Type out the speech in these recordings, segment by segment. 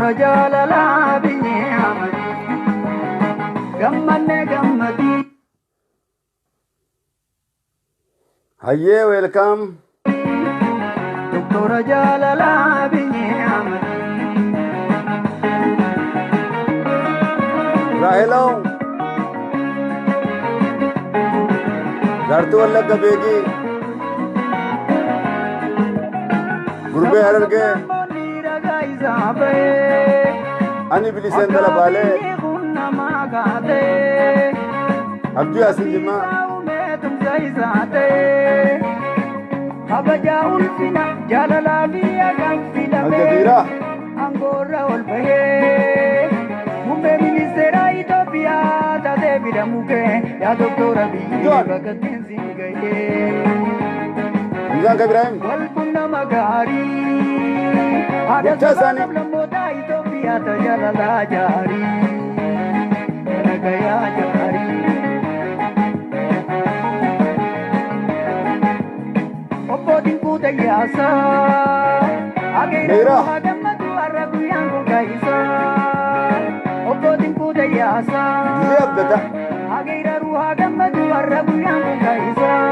Doktora Jalala Abiyyii Ahmadi Gammanne gammadi. Hayyee welcome. Doktora Jalala Abiyyii Ahmadi Rahelo Gartu Wallagga Beegi Gurbe Hararge Ani Bilisen Dalabale Abdi Asin Jima Abaja ulfina Jalala biya gamfina Al-Jadira Angora olbahe Muummicha Ministeera Itoophiyaa taatee fidamuke yaa Dr. Abiyyii bakateen siin gahe Mizan Ibrahim walqunnama gaarii haadha sabaaf lammoota Itoophiyaa tajaajila jaarii nagayaa jaarii obbootiin kuuta yaasaa ageera hagamatu har'a guyyaan kun kaayisaa obbootiin kuuta yaasaa ageera ruhaa gammadu har'a guyyaan kun kaayisaa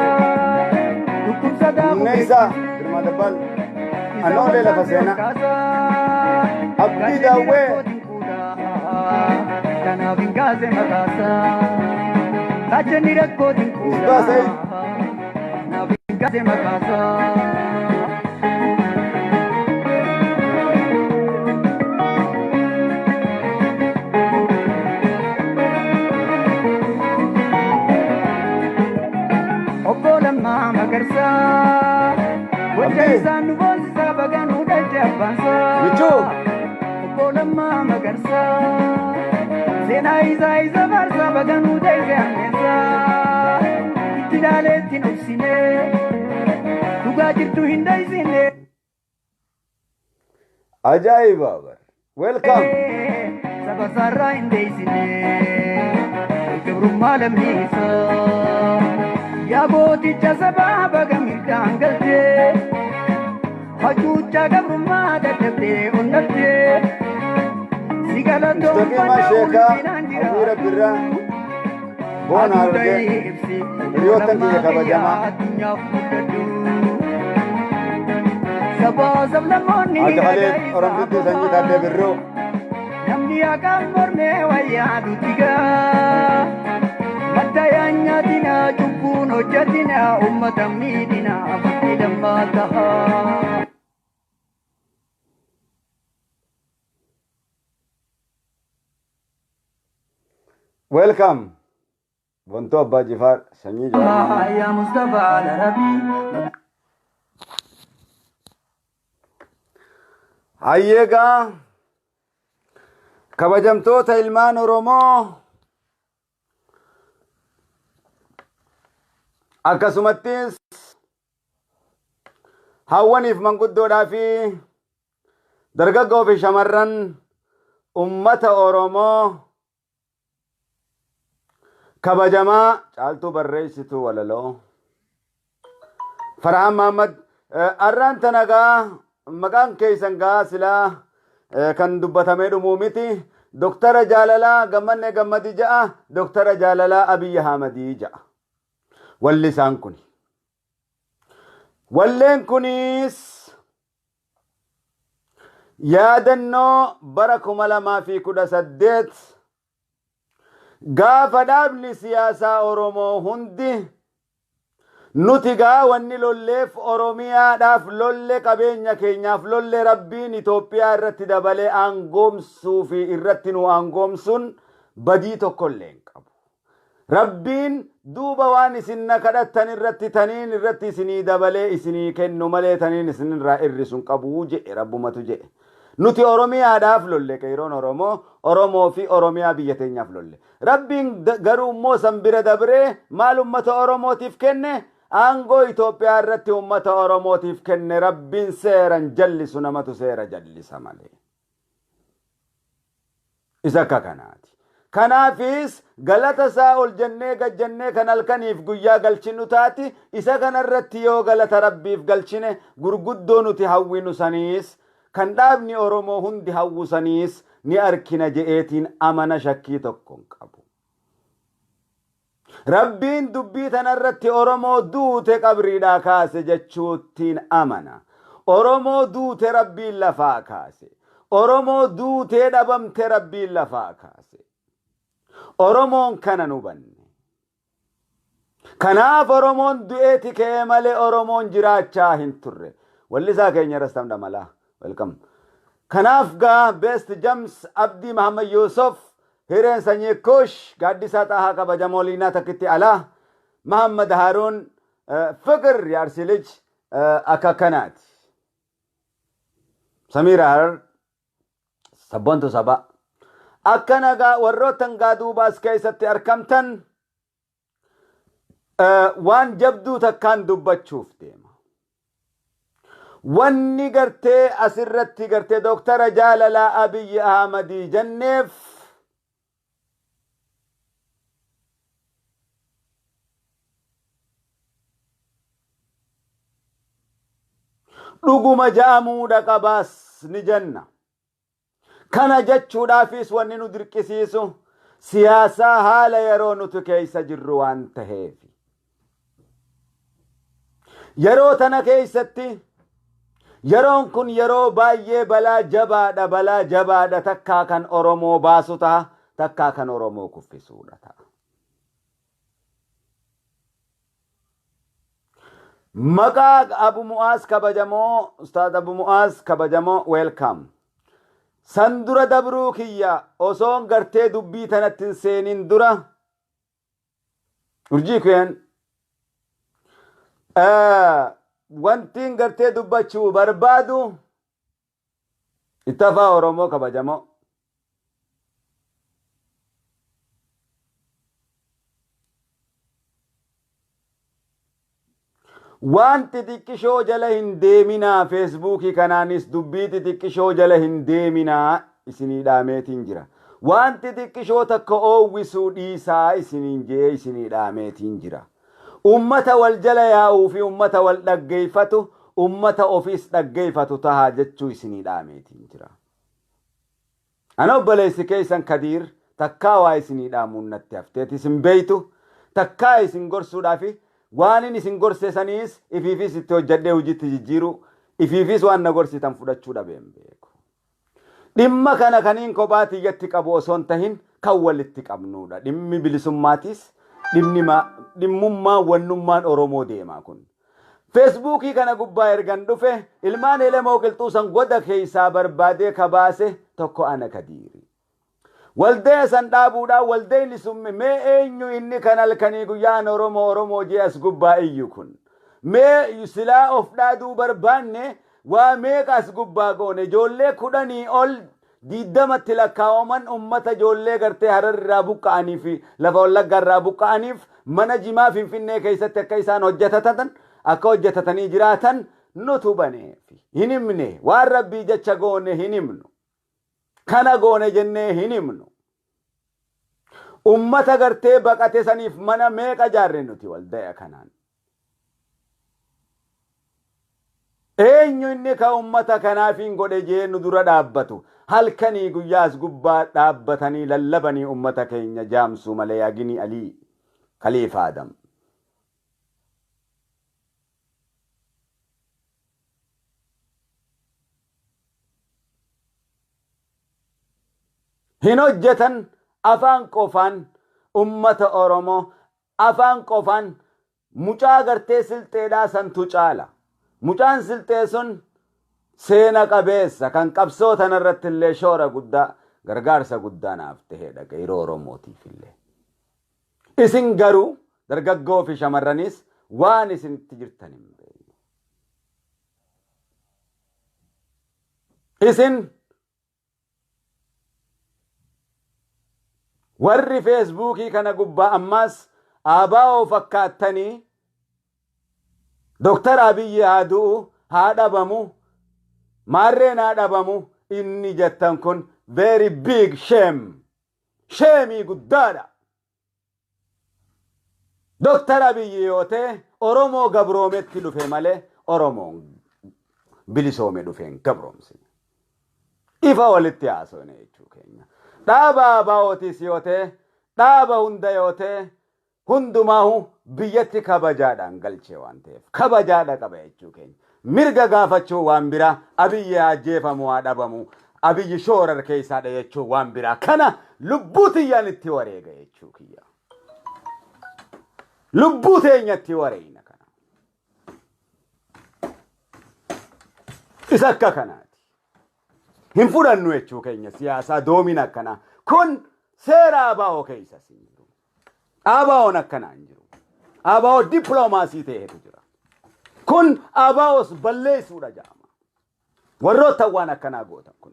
dhukkubsataa Nisa Girma Dabbal Anoole lafa seenaa Abdii Daawwee kanaaf hin kaase makaasaa kaachani rakkootiin Isbaa Sayid kanaaf hin kaase makaasaa. Mama Garsa, what is on the voice of a gun who does Japansa? Okola Mama Garsa, Sena is a Varsa, but who does Japansa? Itidale Tinosine, who got it to Hindais in it. Ajay Baba, welcome. Sabasara in Daisine, Rumala Misa. Yabooticha sabaa baga mirgaan galtee hacuuchaa gabrummaa dadhabdee onnattee si galatoonfannaa ulfinaan jira aduudha ibsi lammaa biyyaa addunyaaf mul'adhu sabaa sablammoonni hidhagaa namni haqaan mormee wayyaa dutigaa Matayanya dina cumpuno jadina ummata midina abadida mataha. Welcome. Bonto Abba Jifar Sanyi Jawad. Ya Mustafa al-Arabi. Hayyega kabajamtoota ilmaan Oromoo akkasumattis hawwaniif manguddoodhaa fi dargaggoo fi shamarran ummata Oromoo kabajamaa caaltuu barreessituu walaloo Farhaan Mahammad arraan tanagaa maqaan keessan gaa silaa kan dubbatamee dhumuu miti Doktara Jaalalaa Gammanne Gammadi ja'a Doktara Jaalalaa Abiyyii Ahmadii ja'a wallisaan kuni walleen kunis yaadannoo bara 2018 gaafa dhaabni siyaasaa Oromoo hundi nuti gaa wanni lolleef Oromiyaadhaaf lolle qabeenya keenyaaf lolle Rabbiin Itoophiyaa irratti dabalee aangoomsuu fi irratti nu aangoomsuun badii tokkollee hin qabu. Rabbiin duuba waan isin kadhattan irratti taniin irratti isinii dabalee isinii kennu malee taniin isinirraa irrisuun qabu jedhe Rabbumatu jedhe. Nuti Oromiyaadhaaf lolle qeeroon Oromoo fi Oromiyaa biyya teenyaaf lolle. Rabbiin garuu immoo san bira dabree maal ummata Oromootiif kenne? Aangoo Itoophiyaa irratti ummata Oromootiif kenne. Rabbiin seeran jallisu namatu seera jallisa malee. Isa akka kanaati. Kanaafis galata isaa ol jennee gajjannee kan halkaniif guyyaa galchinu taati isa kanarratti yoo galata Rabbiif galchine gurguddoo nuti hawwinu saniis kan dhaabni Oromoo hundi hawwusaniis ni arkina je'eetiin amana shakkii tokkoon qabu. Rabbiin dubbii tanarratti Oromoo duute qabriidhaa kaase jechuuttiin amana. Oromoo duute Rabbiin lafaa kaase. Oromoo duutee dhabamte Rabbiin lafaa kaase. Oromoon kana nu banne. Kanaaf Oromoon du'eeti ka'ee malee Oromoon jiraachaa hin turre. Wallisaa keenya rastam dhamalaa. Welcome. Kanaaf gaa Best Jams Abdii Muhammad Yusuf hireen sanyii kush gaaddisaa xahaa kabajamoo liinaa takkitti alaa Muhammad Haruun Fikir yaarsi lij akka kanaati. Samiira Harar sabboontu saba. Akkana gaa warrootan gaa duubaas keessatti argamtan waan jabduu takkaan dubbachuuf deema. Wanni gartee asirratti gartee Dr. Abiyyii Ahmadii jenneef dhuguma ja'amuudha qabaas ni jenna. Kana jechuudhaafis wanni nu dirqisiisu siyaasaa haala yeroo nuti keessa jirru waan taheef. Yeroo tana keessatti yeroon kun yeroo baay'ee balaa jabaadha takkaa kan Oromoo baasu ta'a takkaa kan Oromoo kuffisuudha ta'a. Maqaa Abu Mu'aaz kabajamoo Ustaad Abu Mu'aaz kabajamoo welcome. San dura dabruu kiyya osoon gartee dubbii tanatti hin seenin dura urjii kuyyan wantiin gartee dubbachuu barbaadu ittafaa Oromoo kabajamoo. Waan xixiqqishoo jala hin deeminaa Feesbuukii kanaanis dubbii xixiqqishoo jala hin deeminaa isinii dhaameetiin jira. Waan xixiqqishoo takka oowwisuu dhiisaa isiniin jee isinii dhaameetiin jira. Ummata wal jala yaa'uu fi ummata wal dhaggeeffatu ummata ofiis dhaggeeffatu tahaa jechuu isinii dhaameetiin jira. Ana obboleessi keessan Kadiir takkaa waa isinii dhaamuun natti hafteet isin beeytu takkaa isin gorsuudhaafi waan isin gorseesaniis ifiifis itti hojjadhee hojiitti jijjiiru ifiifis waan na gorsitan fudhachuu dhabeen beeku. Dhimma kana kaniin kophaa tiyyatti qabu osoon tahin kan walitti qabnuudha. Dhimmi bilisummaatis dhimmummaa wannummaan Oromoo deemaa kun. Feesbuukii kana gubbaa ergan dhufe ilmaan elemoo qilxuusan goda keessaa barbaadee kabaase tokko ana Kadiiri. Waldee san dhaabuudhaan waldeen summe mee eenyu inni kan halkanii guyyaan Oromoo jee as gubbaa iyyu kun. Mee silaa of dhaaduu barbaanne waa meeqa as gubbaa goone ijoollee 10 ol 20 lakkaawaman ummata ijoollee gartee Hararraa buqqa'anii fi lafa Wallaggaarraa buqqa'aniif mana jimaa Finfinnee keessatti akka isaan hojjetatanii jiraatan nutu baneefi. Hin himne waan Rabbii jecha goone hin himnu. Kana goone jennee hin himnu. Ummata gartee baqate saniif mana meeqa jaarre nuti waldaya kanaan. Eenyu inni ka ummata kanaafiin godhe jee nu dura dhaabbatu. Halkanii guyyaas gubbaa dhaabbatanii lallabanii ummata keenya jaamsuu malee yaagini Alii Khalifa Adam. Hin hojjetan afaan qofaan ummata Oromoo afaan qofaan mucaa gartee silxeedhaa santu caala. Mucaan silxee sun seena qabeessa kan qabsoo tanarratti illee shoora guddaa gargaarsa guddaa naaf ta'edha yeroo Oromootiif illee. Isin garuu dargaggoo fi shamarranis waan isinitti jirtan hin beekne. Isin warri Feesbuukii kana gubbaa ammaas ABO fakkaattanii Dr. Abiyyii haa du'u haa dhabamu maarreen haa dhabamu inni jettan kun very big shame. Sheemii guddaadha. Dr. Abiyyii yoo ta'e Oromoo gabroometti dhufe malee Oromoon bilisoome dhufeen gabroomsine. ifa walitti haasofne jechuu keenya. Dhaaba ABO'tis yoo ta'e dhaaba hunda yoo ta'e hundumaahu biyyatti kabajaadhaan galchee waan ta'eef kabajaadha qaba jechuu keenya. Mirga gaafachuu waan biraa Abiyyi ajjeefamu haa dhabamu Abiyyi shoorar keessaadha jechuu waan biraa kana lubbuu tiyyaan itti wareega jechuu kiyya. Lubbuu teenyatti wareegna kana. Isa akka kanaati. Hin fudhannu jechuu keenya siyaasaa doomina akkana. Kun seera ABO keessa jiru. ABO'n akkanaa hin jiru. ABO dippiloomaasii ta'etu jira. Kun ABO's balleessuudha jedhama. Warroota waan akkanaa gootan kun.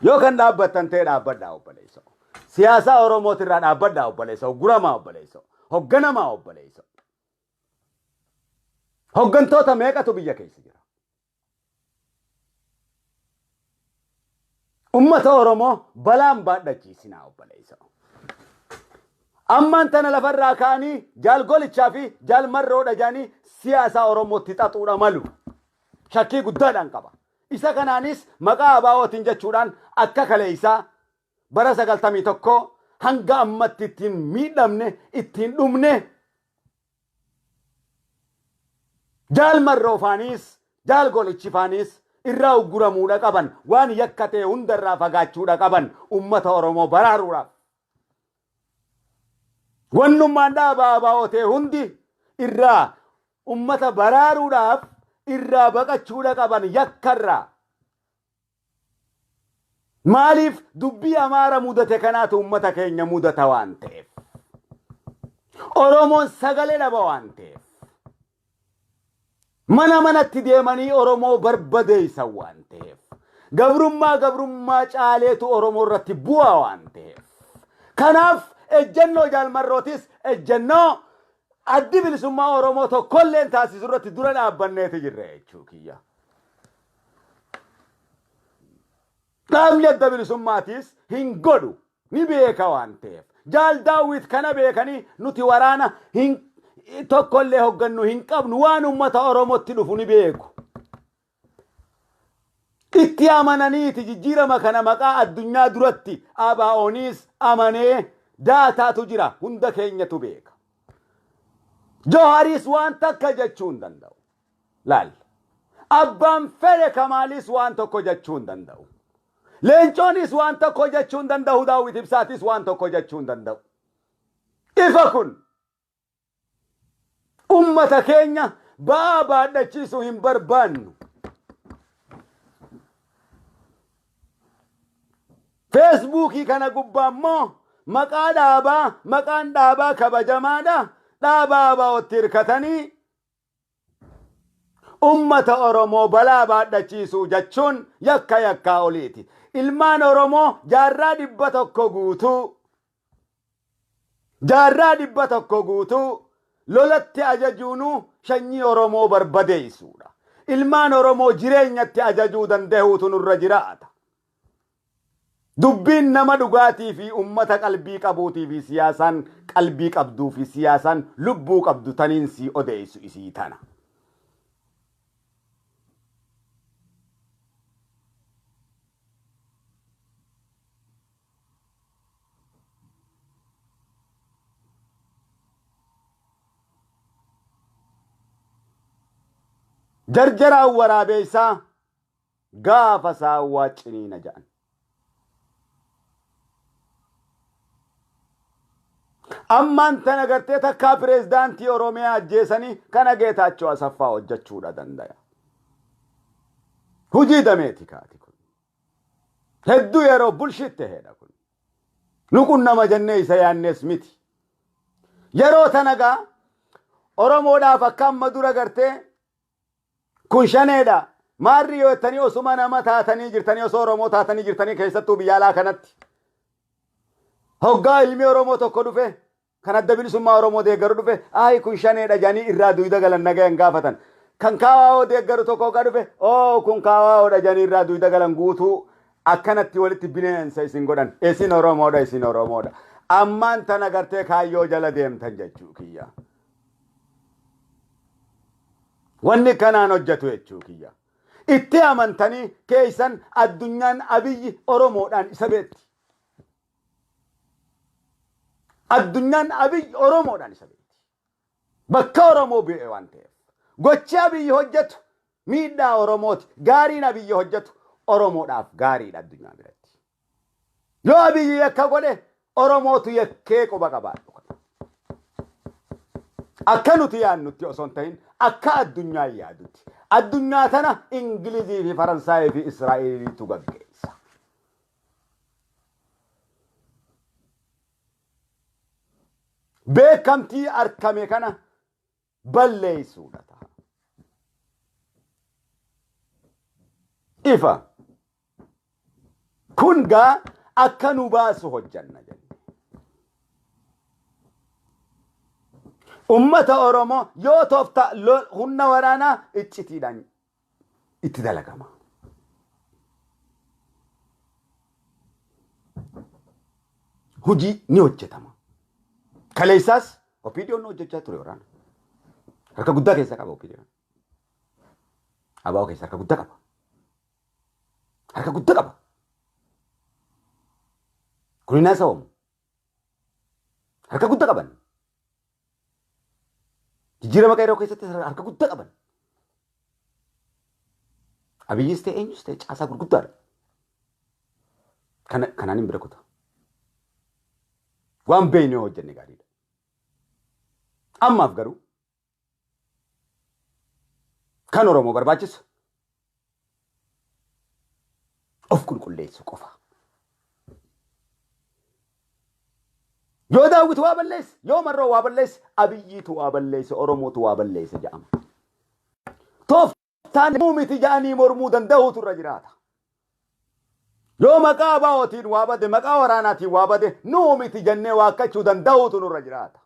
Yoo kan dhaabbattan ta'e dhaabbadhaa obboleessa. Siyaasaa Oromootirraa dhaabbadhaa obboleessa. Guramaa obboleessa. Hogganamaa obboleessa. Hoggantoota meeqatu biyya keessa jira? Ummata Oromoo balaan baadhachiisinaa obboleessa. Ammaan tana lafarraa ka'anii jaalgolichaa fi jaalmarroodha jedhanii siyaasa Oromootti xaxuudha malu. Shakkii guddaadhaan qaba. Isa kanaanis maqaa ABO'tiin jechuudhaan akka kaleessaa bara 91 hanga ammatti ittiin miidhamne ittiin dhumne jaalmarroofaanis jaalgolichifaanis irraa ugguramuudha qaban waan yakkatee hundarraa fagaachuudha qaban ummata Oromoo baraaruudhaaf. Wannummaan dhaaba ABO ta'e hundi irraa ummata baraaruudhaaf irraa baqachuudha qaban yakkarraa. Maaliif dubbii Amaara mudate kanaatu ummata keenya mudata waan ta'eef. Oromoon sagalee dhaba waan ta'eef. Mana manatti deemanii Oromoo barbadeessan waan ta'eef. Gabrummaa caaleetu Oromoo irratti bu'aa waan ta'eef. Kanaaf ejjennoo jaalmarrootis ejjennoo addi bilisummaa Oromoo tokkolleen taasisu irratti dura dhaabbanneeti jirre jechuu kiyya. Dhaabni adda bilisummaatis hin godhu ni beeka waan ta'eef. Jaal Daawit kana beekanii nuti waraana tokkollee hoggannu hin qabnu waan ummata Oromootti dhufu ni beeku. Itti amananiiti jijjiirama kana maqaa addunyaa duratti ABO'nis amanee daataatu jira hunda keenyatu beeka. Johaaris waan takka jechuu hin danda'u. Laal. Abbaan fedhe Kamaalis waan tokko jechuu hin danda'u. Leencoonis waan tokko jechuu hin danda'u. Daawit Ibsaatis waan tokko jechuu hin danda'u. Ifa kun ummata keenya baadhachiisuu hin barbaannu. Feesbuukii kana gubbaa immoo maqaan dhaabaa kabajamaadha. Dhaaba ABO'tti hirkatanii ummata Oromoo balaa baadhachiisuu jechuun yakkaa oliiti. Ilmaan Oromoo jaarraa 100 guutuu lolatti ajajuunu shanyii Oromoo barbadeessuudha. Ilmaan Oromoo jireenyatti ajajuu danda'uutu nurra jiraata. Dubbiin nama dhugaatii fi ummata qalbii qabuutii fi siyaasaan qalbii qabduu fi siyaasaan lubbuu qabdu taniin si odeessu isii tana. Jarjaraan waraabeessaa gaafa saawwaa ciniina jedhan. Ammaan tana gartee takkaa pireezidaantii Oromiyaa ajjeesanii kana Geetaachoo Asaffaa hojjechuudha danda'a. Hujii dameeti kaati kun. Hedduu yeroo bulshitte hedha kun. Nuqun nama jennee isa yaannees miti. Yeroo tanagaa Oromoodhaaf akka amma dura gartee kun shaneedha. Maarri yoo jettanii osuma nama taatanii jirtanii osoo Oromoo taatanii jirtanii keessattuu biyya alaa kanatti. Hoggaa ilmi Oromoo tokko dhufe kan adda bilisummaa Oromoo deeggaru dhufe kun shaneedha jedhanii irraa duwida galan nagayan gaafatan. Kan kaawaa deeggaru tokko hoggaa dhufe kun kaawaadha jedhanii irraa duwida galan guutuu akkanatti walitti bineensa isin godhan. Isin Oromoodha. Ammaan tana gartee kaayyoo jala deemtan jechuu kiyya. Wanni kanaan hojjetu jechuu kiyya. itti amantanii keessan addunyaan Abiyyi Oromoodhaan isa beetti. Addunyaan Abiyyi Oromoodhaan isa beetti. Bakka Oromoo bu'e waan ta'eef. Gochi Abiyyi hojjetu miidhaa Oromooti. Gaariin Abiyyi hojjetu Oromoodhaaf gaariidha addunyaa biratti. Yoo Abiyyi yakka godhe Oromootu yakkee quba qabaadhu. Akka nuti yaadnutti osoo hin ta'in akka addunyaa yaadutti. Addunyaa tana Ingilizii fi Faransaayii fi Israa'eliitu gaggeessa. Beekamtii argame kana balleessuudha ta'a. Ifa kun gaa akka nu baasu hojjanna jenna. Ummata Oromoo yoo toofta humna waraanaa iccitiidhaan itti dalagama. Hujii ni hojjetama. Kaleessaas Opiidiyoon hojjechaa ture waraana. Harka guddaa keessa qaba Opiidiyoon. Abaa'oo keessa harka guddaa qaba. Harka guddaa qaba. Kun hin haasa'amu. Harka guddaa qaban. Jijjiirama qeerroo keessatti harka guddaa qaban. Abiyyis ta'e eenyus ta'e caasaa gurguddaadha. Kanaan hin bira kuta. Waan beeknee hojjenne gaariidha. Ammaaf garuu kan Oromoo barbaachisu of qulqulleessu qofa. Yoo Daawit waa balleesse, yoo Marroo waa balleesse, Abiyyiitu waa balleesse, Oromootu waa balleesse jedhama. Tooftaan muumiti jedhanii mormuu danda'uutu irra jiraata. Yoo maqaa abaa'ootiin waa bade, maqaa waraanaatiin waa bade, nuumiti jennee waakkachuu danda'uutu nurra jiraata.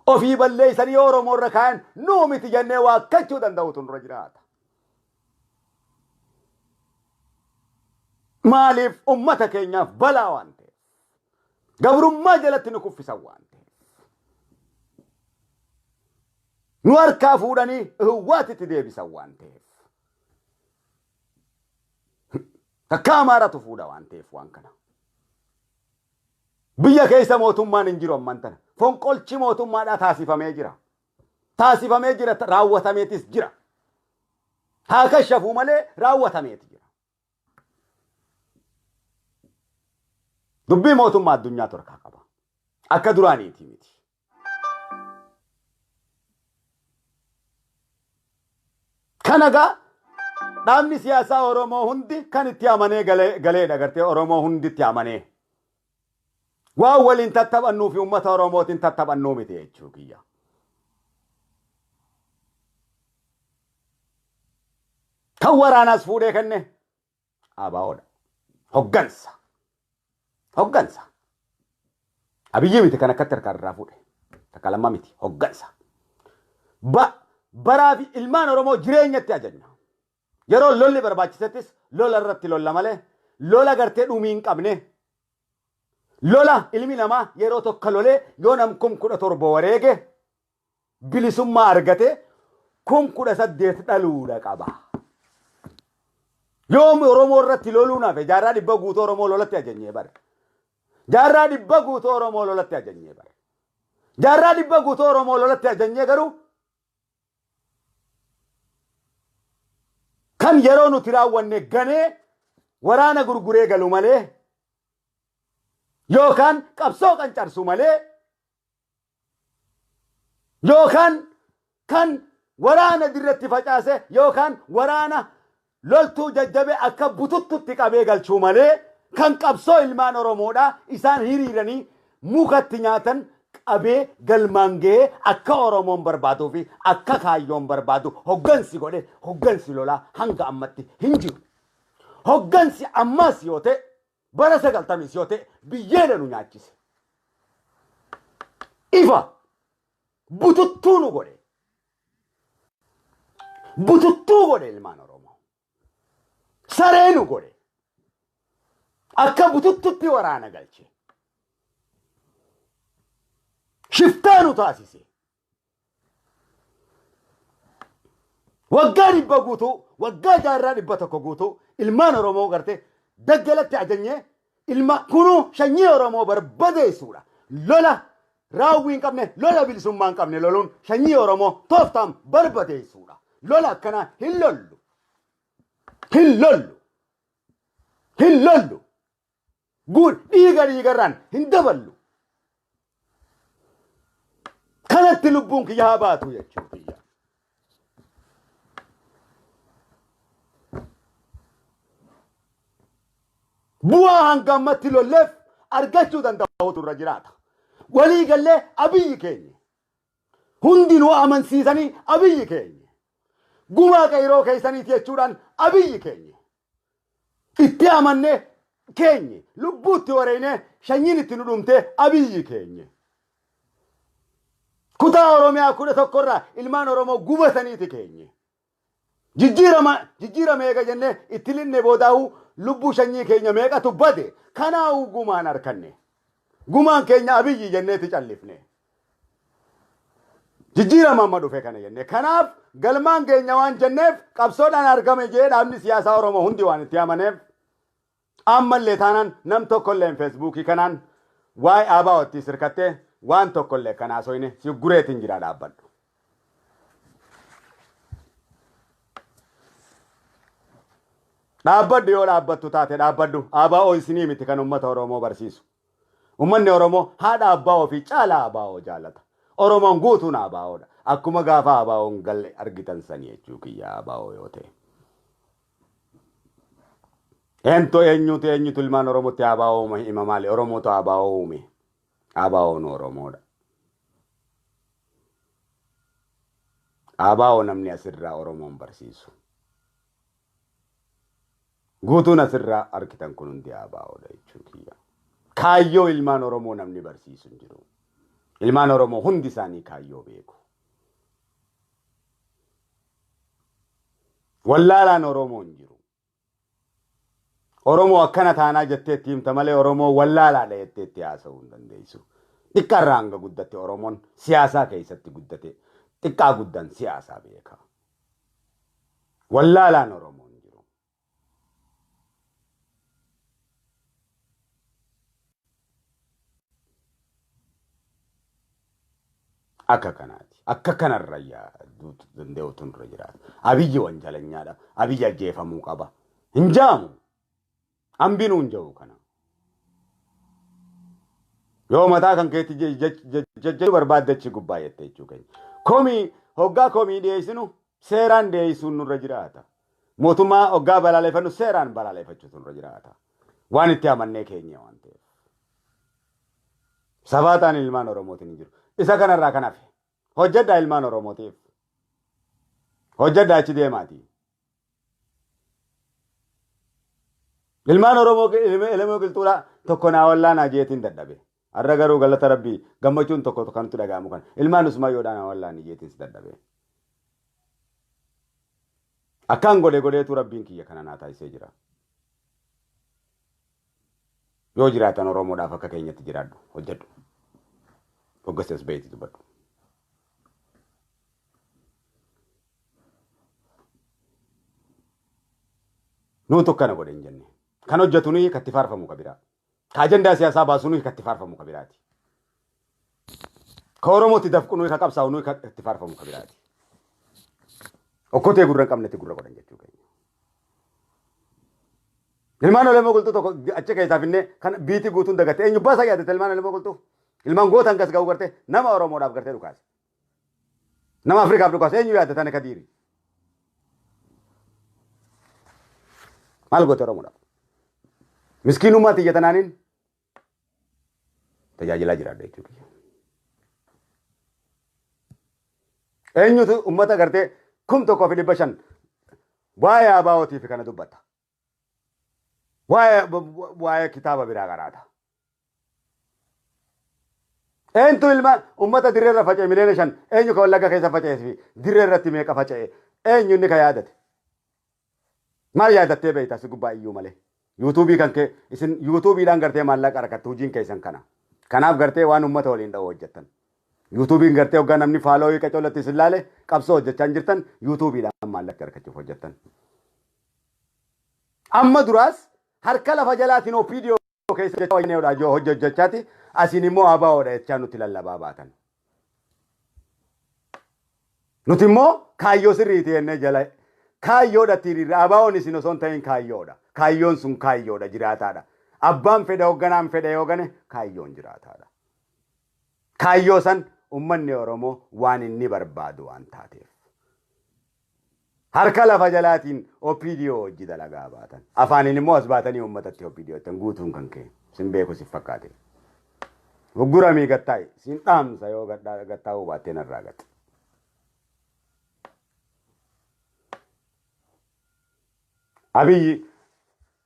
Ofii balleessanii yoo Oromoo irra kaa'an nuumiti jennee waakkachuu danda'uutu nurra jiraata. Maaliif ummata keenyaaf balaa waan ta'eef. Gabrummaa jalatti nu kuffisan waan ta'eef. Nu harkaa fuudhanii Hawwaatitti deebisan waan ta'eef. Akka Amaaratu fuudha waan ta'eef waan kana. Biyya keessa mootummaan hin jiru amman tana. Fonqolchi mootummaadhaa taasifamee jira. Taasifamee jira, raawwatameetis jira. Haa kashafuu malee raawwatameeti jira. Dubbii mootummaa addunyaa torkaa qaba. Akka duraaniiti miti. Kanagaa dhaabni siyaasaa Oromoo hundi kan itti amanee galeedha agartee Oromoo hundi itti amanee. Waan waliin tattaphannuu fi uummata Oromootiin tattaphannuu miti jechuu kiyya. Kan waraanaas fuudhee kenne ABO'dha. Hoggansa. Hoggansa. Abiyyi miti kan akkatti harkaa irraa fuudhe. Takka lamma miti hoggansa. Baraa fi ilmaan Oromoo jireenyatti ajajna. Yeroo lolli barbaachisettis lola irratti lolla malee lola gartee dhumii hin qabne. Lola ilmi namaa yeroo tokko lolee yoo nam 17 wareege bilisummaa argate 18 dhaluudha qaba. Yoo Oromoo irratti loluu nafe jaarraa dhibba guutuu Oromoo lolatti ajajnee bare. Jaarraa dhibba guutuu Oromoo lolatti ajajnee bare. Jaarraa dhibba guutuu Oromoo lolatti ajajnee garuu kan yeroo nuti raawwanne ganee waraana gurguree galu malee yookaan qabsoo qancarsu malee yookaan kan waraana dirratti facaase yookaan waraana loltuu jajjabe akka bututtutti qabee galchuu malee kan qabsoo ilmaan Oromoodhaa isaan hiriiranii mukatti nyaatan qabee galmaan ga'ee akka Oromoon barbaaduu fi akka kaayyoon barbaadu hoggansi godhe hoggansi lolaa hanga ammatti hin jiru. Hoggansi ammas yoo ta'e bara 90 yoo ta'e biyyeedha nu nyaachise. Ifa bututtuu nu godhe. Bututtuu godhe ilmaan Oromoo. Saree nu godhe. Akka bututtutti waraana galche. Shiftaa nu taasise. waggaa dhibba guutuu waggaa jaarraa dhibba tokko guutuu ilmaan Oromoo gartee daggalatti ajajnee ilma kunuu sanyii Oromoo barbadeessuudha. Lola raawwii hin qabne lola bilisummaa hin qabne loluun sanyii Oromoo tooftaan barbadeessuudha. Lola akkanaa hin lollu. Hin lollu. Hin lollu. Dhiigarraan hin daballu. Kanatti lubbuun kiyya haa baatu jechuudha. Bu'aa hanga ammatti lolleef argachuu danda'utu irra jiraata. Walii gallee Abiyyi keenya. Hundinuu amansiisanii Abiyyi keenya. Gumaa qayroo keessaniiti jechuudhaan Abiyyi keenya. Itti amannee keenya. Lubbuutti wareynee sanyiin itti nu dhumtee Abiyyi keenya. Kutaa Oromiyaa 11 irraa ilmaan Oromoo gubataniiti keenya. Jijjiirama eega jennee itti linne boodaa'uu lubbuu sanyii keenya meeqatu bade kanaa'uu gumaan harkanne. Gumaan keenya Abiyyi jenneeti callifne. Jijjiirama amma dhufe kana jenne. Kanaaf galmaan keenya waan jenneef qabsoodhaan argame jee dhaabni siyaasaa Oromoo hundi waan itti amaneef ammallee taanaan nam tokkollee feesbuukii kanaan waa'ee ABO'tti sirkattee waan tokkollee kanaa soine si gureetiin jira dhaabbadhu. Dhaabbadhu yoo dhaabbattu taate dhaabbadhu ABO isinii miti kan uummata Oromoo barsiisu. Uummanni Oromoo haadha ABO fi caalaa ABO jaallata. Oromoon guutuun ABO'dha. Akkuma gaafa ABO'n galle argitan sanii jechuu kiyya ABO yoo ta'e. Eenyutu ilmaan Oromootti ABO hima maali? Oromootu ABO uume. ABO'n Oromoodha. ABO namni asirraa Oromoon barsiisu. Guutuun asirraa argitan kun hundi ABO'dha jechuu kiyya. Kaayyoo ilmaan Oromoo namni barsiisu hin jiru. Ilmaan Oromoo hundi isaanii kaayyoo beeku. Wallaalaan Oromoo hin jiru. Oromoo akkana taanaa jetteetti himta malee Oromoo wallaalaadha jetteetti haasa'uu hin dandeessu. Xiqqaarraa hanga guddatte Oromoon siyaasaa keessatti guddate. Xiqqaa guddan siyaasaa beeka. Wallaalaan Oromoo hin jiru. Akka kanaati. Akka kanarra yaaduu danda'utu irra jiraata. Abiyyi wanjalanyaadha. Abiyyi ajjeefamuu qaba. Hin jaamu. Hambinuu hin jiru kana. Yoo mataa kan keetti jajjachuu barbaaddachi gubbaa jettee jechuu keenya. Hoggaa komii dhiyeessinu seeraan dhiyeessuun nurra jiraata. Mootummaa hoggaa balaaleffannu seeraan balaaleffachuutu nurra jiraata. Waan itti amannee keenya waan ta'eef. Sabaataan ilmaan Oromootiin hin jiru. Isa kanarraa kan hafe. Hojjedhaa ilmaan Oromootiif. Hojjedhaa achi deemaatii. Ilmaan Oromoo ilmoo qilxuudhaa tokko naa wallaanaa jeetiin dadhabe. Har'a garuu galata Rabbii gammachuun tokko kantu dhaga'amu kan. Ilmaan Usmayyoodhaan wallaanii jeetiin si dadhabe. Akkaan godheetu Rabbiin kiyya kana naa taasisee jira. Yoo jiraatan Oromoodhaaf akka keenyatti jiraadhu hojjedhu. Hoggasees baheetii dubbadhu. Nuutu akkana godhe hin jenne. Kan hojjetu nuyi katti faarfamu kabiraa. Ka ajandaa siyaasaa baasu nuyi katti faarfamu kabiraati. Ka Oromootti dafqu nuyi ka qabsaa'u nuyi katti faarfamu kabiraati. Okkotee gurra hin qabnetti gurra godhan jechuu keenya. Ilmaan Oromoo qulxuu tokko achi keessaa finnee kan biitii guutuun dagatte eenyu baasa yaadate ilmaan Oromoo qulxuu. Ilmaan goota hangas ga'uu gartee nama Oromoodhaaf gartee dhukaase. Nama Afrikaaf dhukaase eenyu yaadatan akka diiri. Maal goote Oromoodhaaf? Miskiinummaa xiyyatanaaniin tajaajilaa jiraadha jechuudha. Eenyutu uummata gartee 1,500 waa'ee ABO'tiif kana dubbata. Waa'ee kitaaba biraa qaraata. Eenyutu ilma uummata dirreerra faca'e miliyoona 5 eenyu ka Wallagga keessa faca'ee fi dirreerratti meeqa faca'e eenyu inni ka yaadate. Maal yaadattee beektaa si gubbaa iyyuu malee. YouTube'ii kan kee isin YouTube'idhaan gartee maallaqa argattu hojiin keessan kana. Kanaaf gartee waan uummata waliin dha'u hojjettan. YouTubein gartee hoggaa namni faaloo hiika colatti sillaale qabsoo hojjechaa jirtan YouTubeidhaan maallaqti harkachuuf hojjettan. Amma duraas harka lafa jalaatiin OPDO keessa jecha yoo hojjechaati asiin immoo ABO'dha jechaa nuti lallabaa baatan. Nuti immoo kaayyoo sirriitii jennee jala kaayyoodha tiriirra ABO'n isin osoo hin ta'in kaayyoodha. Kaayyoon sun kaayyoodha jiraataadha. Abbaan fedha hogganaan fedha yoo gane kaayyoon jiraataadha. Kaayyoo san ummanni Oromoo waan inni barbaadu waan taateef. Harka lafa jalaatiin OPDO hojii dalagaa baatan. Afaaniin immoo as baatanii uummatatti OPDO tan guutuun kan ka'e. Sin beeku si fakkaate. Gugguramii gattaa'i. Sin dhaamsa yoo gattaa'uu baattee narraa gatte. Abiyyi.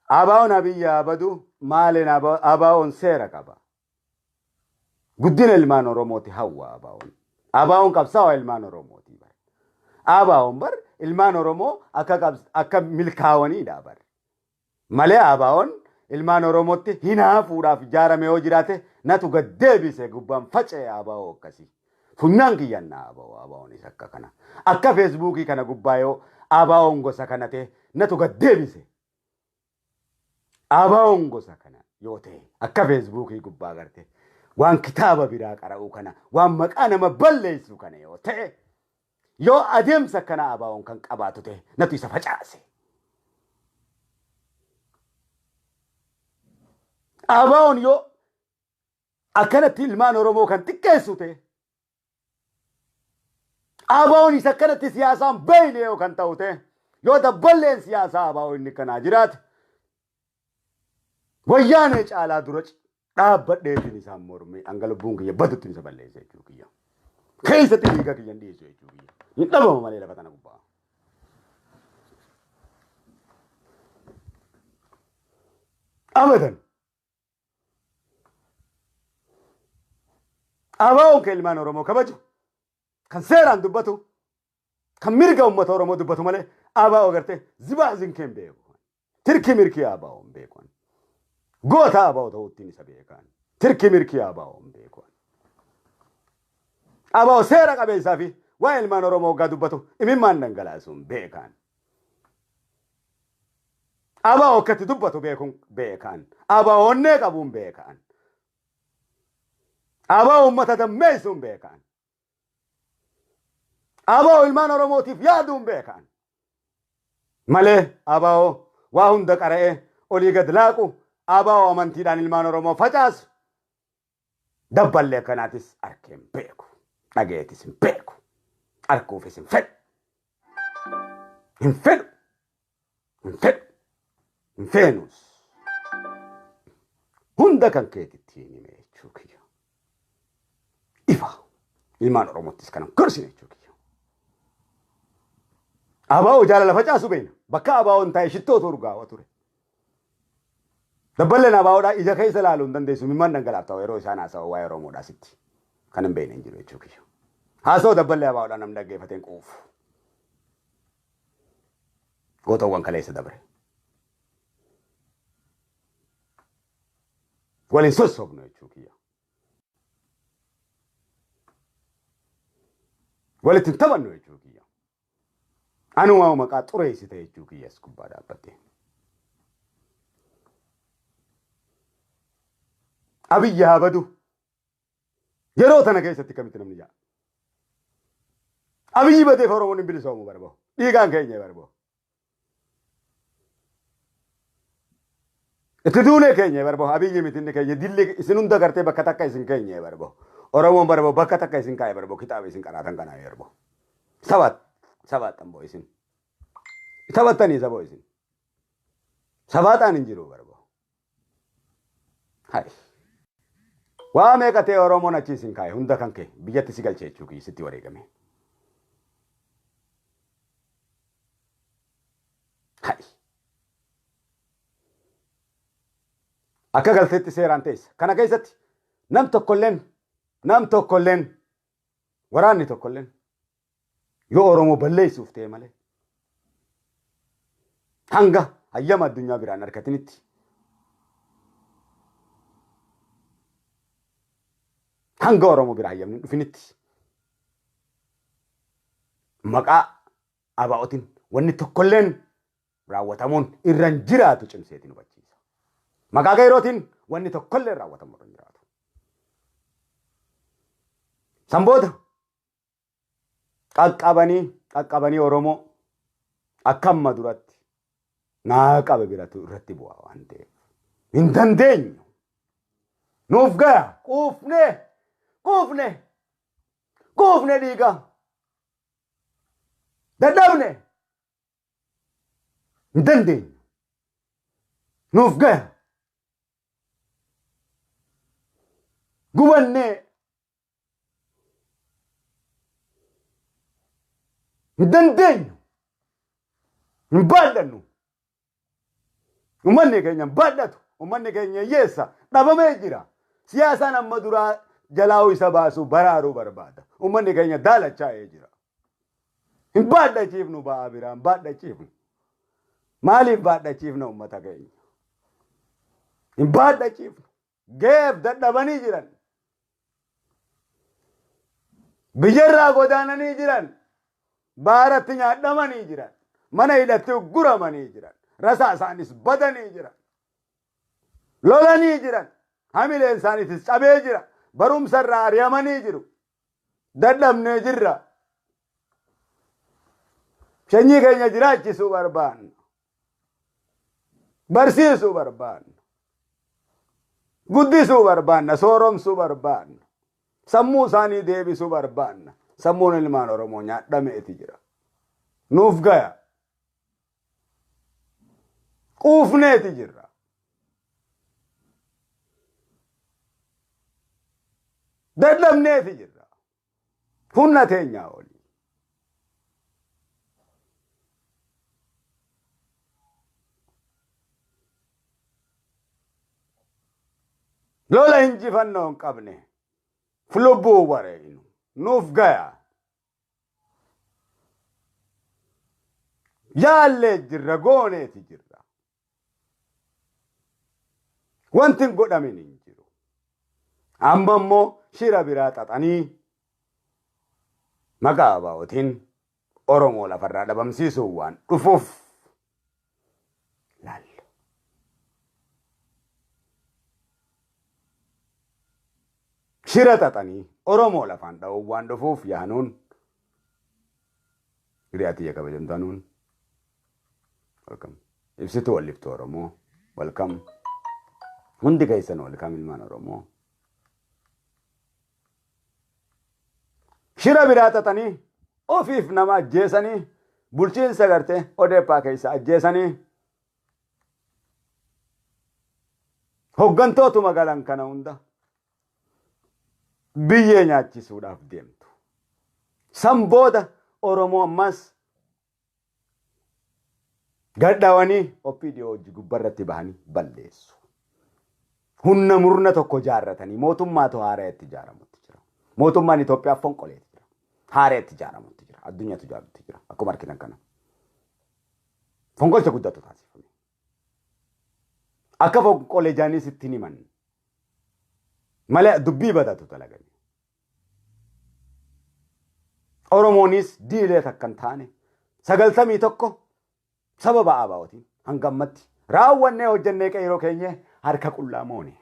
ABO'n Abiyyi abadu maaliin ABO'n seera qaba. Guddina ilmaan Oromooti hawwa ABO'n. ABO'n qabsaa'aa ilmaan Oromooti. ABO'n bar ilmaan Oromoo akka milkaa'aniidha bar. Malee ABO'n ilmaan Oromootti hinaafuudhaaf ijaarame yoo jiraate natu gad deebise gubbaan faca'e ABO akkasii. Funyaan kiyyannaa ABO'nis akka kana. Akka Feesbuukii kana gubbaa yoo ABO'n gosa kana ta'e natu gad deebise. ABO'n gosa kana yoo ta'e akka Feesbuukii gubbaa garte waan kitaaba biraa qara'uu kana waan maqaa nama balleessu kana yoo ta'e yoo adeemsa kana ABO'n kan qabaatu ta'e natu isa facaase. ABO'n yoo akkanatti ilmaan Oromoo kan xiqqeessu ta'e ABO'n isa akkanatti siyaasaan beeyne yoo kan ta'u ta'e yoo dabballeen siyaasaa ABO inni kanaa jiraate wayyaanee caalaa dura dhaabbadheetiin isaan mormee hanga lubbuun kiyya badutti isa balleessa jechuu kiyya. Keessatti dhiiga kiyyan dhiyeessu jechuu kiyya. Hin dhabama malee lafa tana gubbaa. Abadan. ABO'n kan ilmaan Oromoo kabaju kan seeraan dubbatu kan mirga uummata Oromoo dubbatu malee ABO gartee zibaazin keen beeku. Tirki mirkii ABO'n beeku. Goota ABO ta'uuttiin isa beekan. Tirki mirkii ABO'n beekan. ABO seera qabeessaa fi waa ilmaan Oromoo hoggaa dubbatu imimmaan dhangalaasuun beekan. ABO akkatti dubbatu beekuun beekan. ABO onnee qabuun beekan. ABO uummata dammeessuun beekan. ABO ilmaan Oromootiif yaaduun beekan. Malee ABO waa hunda qara'ee olii gad laaqu ABO amantiidhaan ilmaan Oromoo facaasu dabballee akkanaatis arkeen beeku. Dhageetis hin beeku. Arkuufis hin fedhu. Hin fedhu. Hin fedhu. Hin feenus. Hunda kan keetitti hin hime jechuu kiyya. Ifa. Ilmaan Oromoottis kanan gorsine jechuu kiyya. ABO jaalala facaasu beena. Bakka ABO'n taa'e shittootu urgaawaa ture. Dabballeen ABO'dhaa ija keessa ilaaluu hin dandeessu mimmaan dhangalaaftaa yeroo isaan haasawaa waa'ee Oromoodhaa sitti. Kan hin beekne hin jiru jechuu kiyya. Haasawaa dabballee ABO'dhaa namni dhaggeeffateen quufu. Gootawwan kaleessa dabre. Waliin sossobnu jechuu kiyya. Walitti hin taphannu jechuu kiyya. Anumaa maqaa xureessite jechuu kiyyas gubbaa dhaabbatte. Abiyyi haa badu. Yeroo tana keessatti kamitti namni jaa. Abiyyi badeef Oromoon hin bilisoomu barbaadu. Dhiigaan keenya barbaadu. Itti duunee keenya barbaadu. Abiyyi mitinni keenya dilli isin hunda gartee bakka takka isin keenya barbaadu. Oromoon barbaadu bakka takka isin kaa'e barbaadu. Kitaaba isin qaraatan kanaa barbaadu. Sabaatan boo isin. Taphattanii isa boo isin. Sabaataan hin jiru barbaadu. Hai. Waa meeqa ta'e Oromoon achi isin kaa'e hunda kan kee biyyatti si galchee jechuu kiyya sitti wareegame. Hai. Akka galteetti seeraan teessa. Kana keessatti nam tokkolleen waraanni tokkolleen yoo Oromoo balleessuuf ta'e malee hanga hayyama addunyaa biraan harkatinitti hanga Oromoo biraa hayyamni dhufinitti maqaa abaa'otiin wanni tokkolleen raawwatamuun irran jiraatu cimseetiin hubachiisa. Maqaa gayrootiin wanni tokkolleen raawwatamu irran jiraatu. Sanboota qaqqabanii Oromoo akka amma duratti naa qabe biratu irratti bu'aa waan ta'eef hin dandeenyu. Nuuf gaya quufne dhiiga dadhabne hin dandeenyu. Nuuf gaya gubannee hin dandeenyu. Hin baadhannu. Uummanni keenya hin baadhatu. Uummanni keenya hiyyeessa dhabamee jira. Siyaasaan amma duraa jalaa'uu isa baasu baraaruu barbaada. Uummanni keenya daalachaa'ee jira. Hin baadhachiifnu ba'aa biraa hin baadhachiifnu. Maaliif baadhachiifna uummata keenya? Hin baadhachiifnu. Geef dadhabanii jiran. Biyyarraa godaananii jiran. Baaratti nyaadhamanii jiran. Mana hidhatti guramanii jiran. Rasaa isaanis badanii jiran. Lolanii jiran. Hamileen isaaniitis cabee jira. Barumsarraa ari'amanii jiru. Dadhabnee jirra. Sanyii keenya jiraachisuu barbaanna. Barsiisuu barbaanna. Guddisuu barbaanna. Sooromsuu barbaanna. Sammuu isaanii deebisuu barbaanna. Sammuun ilmaan Oromoo nyaadhameeti jira. Nuuf gaya. Quufneeti jirra. Dadhabneeti jirra. Humna teenyaa oli. Lola injifannoo hin qabne. Lubbuu wareegnu. Nuuf gaya. Yaallee jirra gooneeti jirra. Wanti hin godhamin hin jiru. Amma immoo shira biraa xaxanii maqaa abaa'otiin Oromoo lafarraa dhabamsiisuun waan dhufuuf laalla. Shira xaxanii Oromoo lafaan dha'uun waan dhufuuf yaanuun hiriyaatiyya kabajamtaanuun welcome. Ibsituu walliftu Oromoo welcome. Hundi keessan welcome ilmaan Oromoo. Shira biraa xaxanii ofiif nama ajjeesanii bulchiinsa gartee odeeffaa keessa ajjeesanii hoggantootuma magaalaan kana hunda biyyee nyaachisuudhaaf deemtu. San booda Oromoo ammas gadhaawanii OPDO hojii gubbarratti bahanii balleessu. Humna murna tokko jaarratanii mootummaatu haaraatti ijaaramutti jira. Mootummaan Itoophiyaa fonqoleeti jira. Haaraatti ijaaramutti jira. Addunyaatu ijaaramutti jira. Akkuma argitan kana. Fonqolcha guddaatu taasifame. Akka fonqolee jaanis ittiin himan. Malee dubbii badatu dalagani. Oromoonis diilee takkan taane 91 sababa abaa'otiin hanga ammatti raawwannee hojjennee qeeroo keenya harka qullaa moone.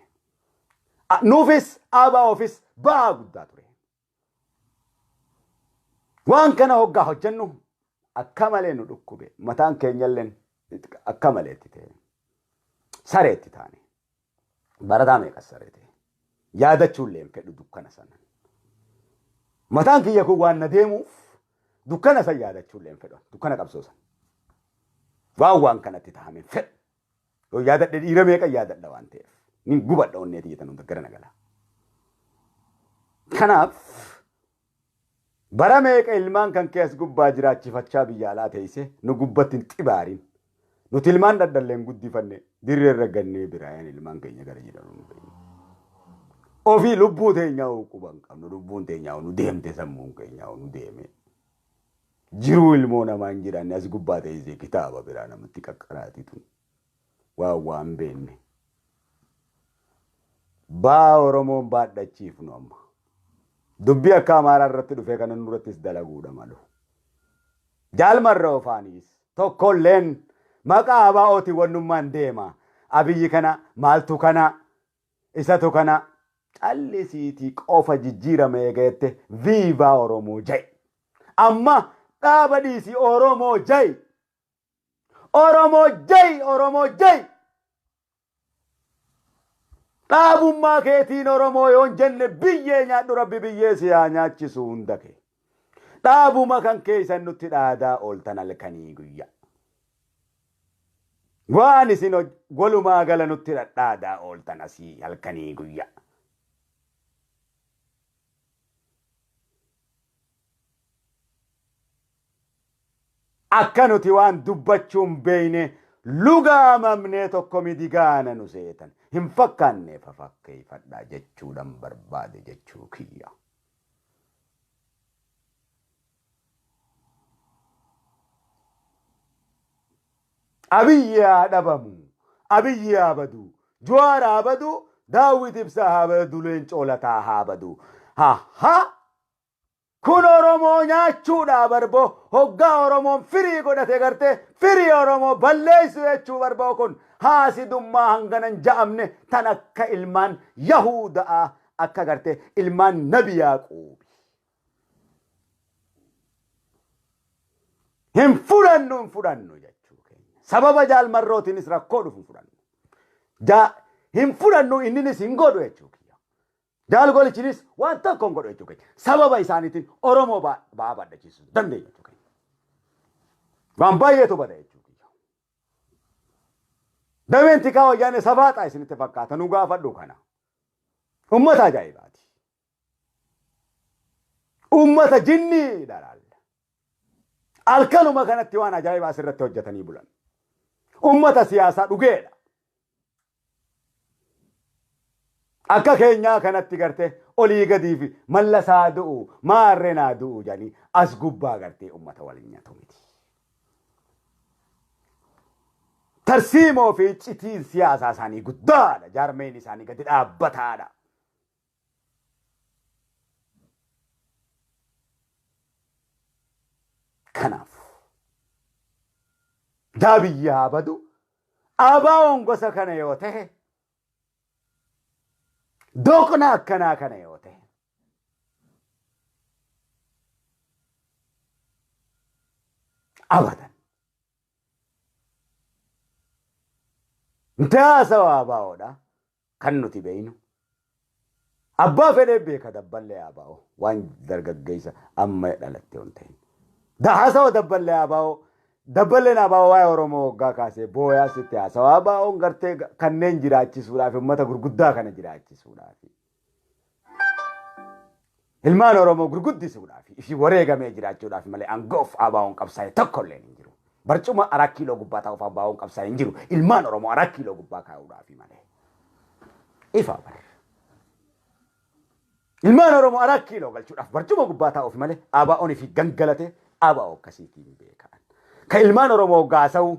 Nuufis abaa'oofis ba'aa guddaa ture. Waan kana hoggaa hojjennu akka malee nu dhukkube. Mataan keenyalleen akka maleetti ta'e. Sareetti taane. Barataa meeqas saree ta'e. Yaadachuullee hin fedhu dukkana sana. Mataan kiyya kun waan na deemuuf dukkana san yaadachuullee hin fedhu. Dukkana qabsoo sana. Waan kanatti taa'ame fedhu. Yoo yaadadhe dhiira meeqa yaadadha waan ta'eef. Nin gubadha onneeti jetan hunda gara nagalaa. Kanaaf bara meeqa ilmaan kan keessa gubbaa jiraachifachaa biyya alaa teessee nu gubbatti hin xibaarin. Nuti ilmaan daddalleen guddifanne dirreerra gannee biraayan ilmaan keenya gara jedhamu. Ofii lubbuu teenyaa quban qabnu lubbuun teenyaa nu deemte sammuun keenyaa nu deeme. Jiruu ilmoo namaa hin jiran as gubbaa teessee kitaaba biraa namatti qaqqaraatitu. Waan beenne. Baa Oromoon baadhachiifnu amma. dubbii akka amaaraa irratti dhufee kan nurrattis dalaguudha malu. Jaalmarra ofaanis tokkolleen maqaa abaa'ooti wannummaan deema. Abiyyi kana maaltu kana isatu kana callisiitii qofa jijjiirame eegette viivaa Oromoo jai. Amma dhaaba dhiisii Oromoo jai. Oromoo jai, Oromoo jai. Dhaabummaa keetiin Oromoo yoon jenne biyyee nyaadhu rabbi biyyee siyaa nyaachisu hunda kee. Dhaabuma kan keessan nutti dhaadaa ooltan halkanii guyyaa. Waan isin walumaa gala nutti dhaadaa ooltan asii halkanii guyyaa. Akka nuti waan dubbachuun beeyne lugaamamnee tokko midigaana nu seetan. Hin fakkaanneef fakkeeffadhaa jechuudhaan barbaade jechuu kiyya. Abiyyi haa dhabamu, Abiyyi haa badu, Jawaar haa badu, Daawit Ibsaa haa badu, Leencoo Lataa haa badu. Kun Oromoo nyaachuudha barboo hoggaa Oromoon firii godhate gartee firii Oromoo balleessu jechuu barboo kun haasidummaa hanganan ja'amne tan akka ilmaan Yahudaa akka gartee ilmaan Nabi Yaaquubi. Hin fudhannu jechuu keenya. Sababa jaalmarrootiinis rakkoo dhufu fudhannu. Hin fudhannu inninis hin godhu jechuu keenya. Jaal golichinis waan tokkoon godhu jechuu keenya. Sababa isaaniitiin Oromoo ba'aa badhachiisuu dandeenya jechuu keenya. Waan baay'eetu bada jechuu keenya. Dameen tikaa wayyaanee sabaaxaa isinitti fakkaata nu gaafadhu kana. Ummata ajaa'ibaati. Ummata jinnii dhalaalla. Alkanuma kanatti waan ajaa'ibaa asirratti hojjetanii bulan. Ummata siyaasaa dhugeedha. Akka keenyaa kanatti gartee olii gadii fi mallasaa du'u maarreenaa du'u jedhanii as gubbaa gartee ummata waliin nyaatu miti. Tarsiimoo fi citiin siyaasaa isaanii guddaadha. Jaarmeen isaanii gadi dhaabbataadha. Kanaaf Abiyyi haa badu ABO'n gosa kana yoo ta'e doqna akkanaa kana yoo ta'e abadan Intaasawa ABO'dha kan nuti beeynu. Abbaa fedhee beeka dabballee ABO waan dargaggeessa amma dhalatte on ta'in. Dahaasawa dabballee ABO dabballeen ABO waa'ee Oromoo waggaa kaasee booyaa sitti haasawa ABO'n gartee kanneen jiraachisuudhaaf uummata gurguddaa kana jiraachisuudhaaf. Ilmaan Oromoo gurguddisuudhaaf ifi wareegamee jiraachuudhaaf malee aangoof ABO'n qabsaa'e tokkollee hin jiru. Barcuma 4 kiiloo gubbaa ta'uuf ABO'n qabsaa'e hin jiru. Ilmaan Oromoo 4 kiiloo gubbaa kaa'uudhaaf malee. Ifa bara. Ilmaan Oromoo 4 kiiloo galchuudhaaf barcuma gubbaa ta'uuf malee ABO'n ifi gangalate ABO akkasiitiin beekan. Ka ilmaan Oromoo gaasa'u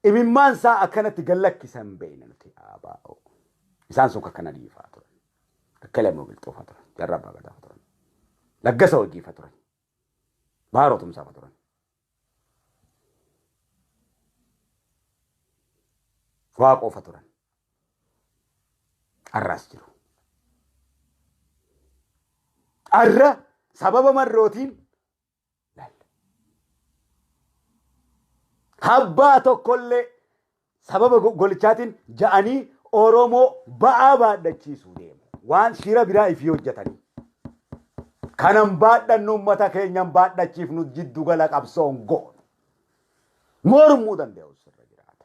imimmaan isaa akkanatti gallakkisan beeyna nuti ABO. Isaan sun akkana dhiifaa turan. Akka lammoo bilxoofaa turan. Jarrabaa gadaa turan. Laggasa hojiifaa turan. Baarootumsaa turan. Waaqoofa turan. Arraas jiru. Arra sababa marrootiin habbaa tokkollee sababa golichaatiin ja'anii Oromoo ba'aa baadhachiisuu deemu. Waan shira biraa ifii hojjetanii. Kanan baadhannu uummata keenyan baadhachiifnu jiddu gala qabsoon goonu. Mormuu danda'u sirra jiraata.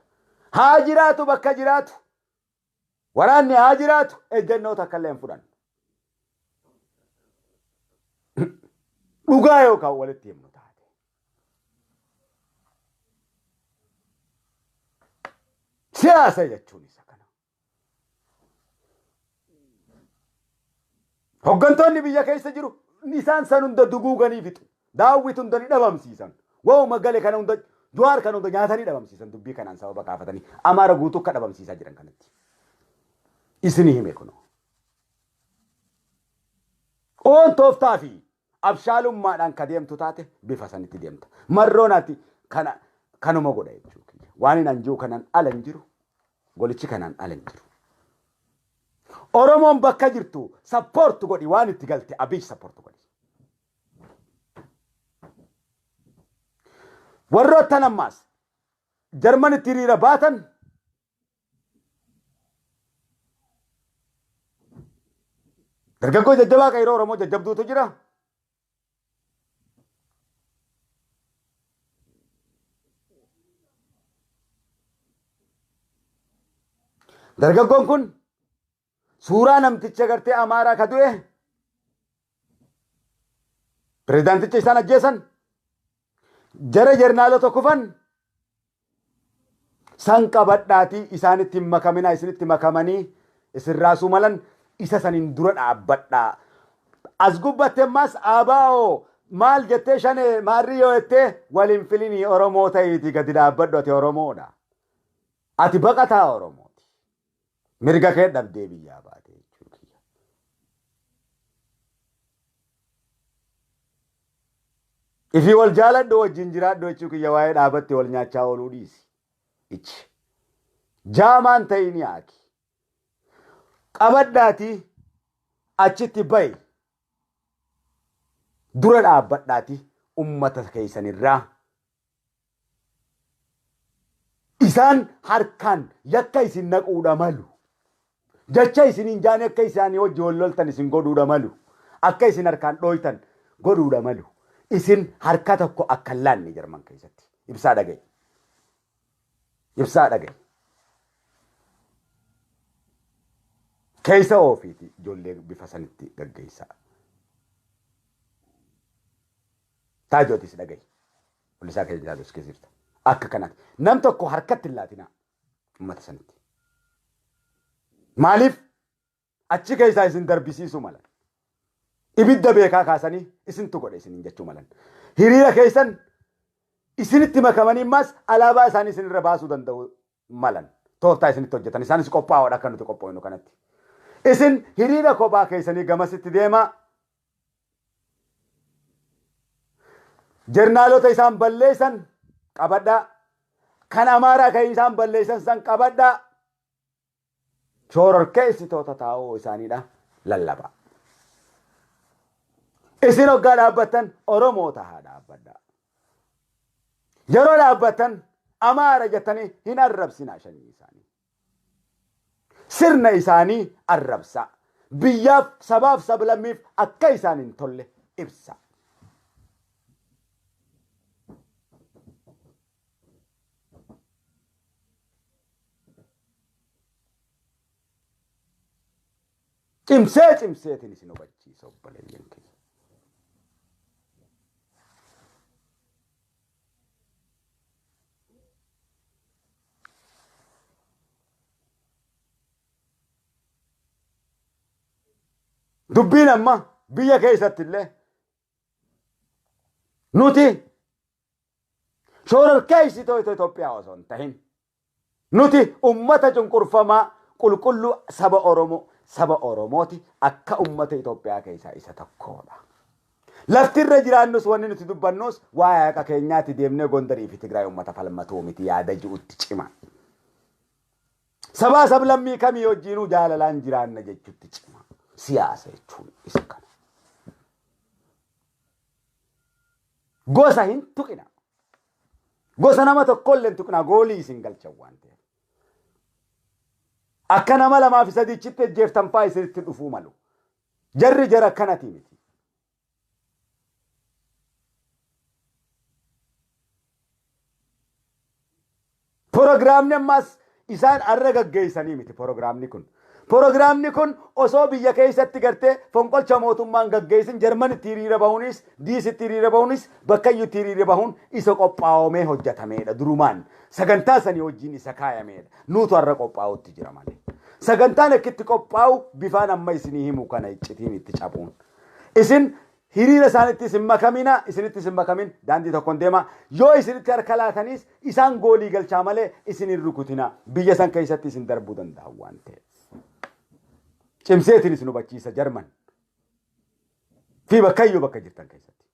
Haa jiraatu bakka jiraatu. Waraanni haa jiraatu ejjennoo takkallee hin fudhannu. Dhugaa yookaan walitti himnu taate. Siyaasa jechuun isa kana. Hoggantoonni biyya keessa jiru isaan san hunda duguuganii fixu. Daawwit hunda ni dhabamsiisan. Waa'uma gale kana hunda Jawaar kana hunda nyaatanii dhabamsiisan dubbii kanaan sababa kaafatanii Amaara guutuu akka dhabamsiisaa jiran kanatti. Isinii hime kuno. oon tooftaa fi abshaalummaadhaan ka deemtu taate bifa sanitti deemta. Marroon ati kanuma godha jechuudha. Waan hin anjuu kanan ala hin jiru. Golichi kanan ala hin jiru. Oromoon bakka jirtu sappoortu godhi waan itti galte Abiyyi sappoortu godhi. Warroottan ammaas Jarmanitti hiriira baatan dargaggoo jajjabaa ka yeroo Oromoo jajjabduutu jira. Dargaggoon kun suuraa namticha gartee Amaaraa ka du'e pirezidaanticha isaan ajjeesan jara jernaalota kufan san qabadhaatii isaanitti makamina isinitti makamanii isin raasuu malan isa sanin dura dhaabbadhaa. As gubbatte ammas abaa'oo maal jettee shane maarri yoo jettee waliin filinii Oromoo ta'iiti gadi dhaabbadhu ati Oromoodha. Ati baqataa Oromooti. Mirga kee dhabdee biyyaa baate jechuudha. Ifi wal jaaladhu wajjin jiraadhu jechuu kiyya waa'ee dhaabatti wal nyaachaa ooluu dhiisi. Ichi jaamaan ta'ini haaki. Qabadhaatii achitti bayi dura dhaabbadhaatii ummata keessanirraa isaan harkaan yakka isin naquudha malu. Jecha isin hin jaane akka isaanii hojii wal loltan isin godhuudha malu. Akka isin harkaan dhooytan godhuudha malu. Isin harka tokko akka laanne Jarman keessatti. Ibsaa dhagaye. Ibsaa dhagaye. Keessa ofiiti ijoollee bifa sanitti gaggeessaa. Taajootis dhagaye. Walisaa keessa jiraatu keessa jirta. Akka kanaati. Nam tokko harkatti hin laatinaa ummata sanitti. Maaliif achi keessaa isin darbisiisuu malan. Ibidda beekaa kaasanii isintu godhe isiniin jechuu malan. Hiriira keessan isinitti makamanii ammas alaabaa isaanii isinirra baasuu danda'u malan. Tooftaa isinitti hojjetan isaanis qophaa'oodha akka nuti qophoofnu kanatti. Isin hiriira kophaa keessanii gamasitti deemaa. Jernaalota isaan balleessan qabadhaa. Kan Amaaraa kan isaan balleessan san qabadhaa. Shororkeessitoota taa'oo isaaniidha lallabaa. Isin hoggaa dhaabbatan Oromoo tahaa dhaabbadhaa. Yeroo dhaabbatan Amaara jettanii hin arrabsinaa shanii isaanii. Sirna isaanii arrabsaa. Biyyaaf sabaaf sablammiif akka isaan hin tolle ibsa. Cimseetiin isin hubachiisa obboleeyyan keenya. Dubbiin amma biyya keessatti illee nuti shororkeessitoota Itoophiyaa osoo hin tahin nuti ummata cunqurfamaa qulqulluu saba Oromoo. Saba Oromooti akka ummata Itoophiyaa keessaa isa tokkodha. Laftirra jiraannus wanni nuti dubbannus waa'ee haqa keenyaatti deemnee Gondarii fi Tigraay ummata falmatuu miti yaada jirutti cima. Sabaa sablammii kamii wajjinuu jaalalaan jiraanna jechuutti cima. Siyaasa jechuun isa kana. Gosa hin tuqina. Gosa nama tokkollee hin tuqina goolii isin galchan waan ta'eef. Akka nama lamaa fi sadiichitti ejjeeftan fa'aa isinitti dhufuu malu. Jarri jara akkanati miti. Proogiraamni ammas isaan arra gaggeessanii miti proogiraamni kun. Proogiraamni kun osoo biyya keessatti gartee fonqolcha mootummaan gaggeessin Jarmanitti hiriira bahuunis diisitti hiriira bahuunis bakkayyutti hiriira bahuun isa qophaa'omee hojjetameedha durumaan. Sagantaa sanii wajjin isa kaayameedha. Nuutu har'a qophaa'utti jira malee. Sagantaan akkitti qophaa'u bifaan amma isinii himu kana iccitiin itti cabuun. Isin hiriira isaanitti isin makamina, isinitti isin makamin daandii tokkoon deema. Yoo isinitti harka laatanis isaan goolii galchaa malee isin hin rukutina. Biyya san keessatti isin darbuu danda'u waan ta'eef. Cimseetiin isin hubachiisa Jarman. fi bakkayyuu bakka jirtan keessatti.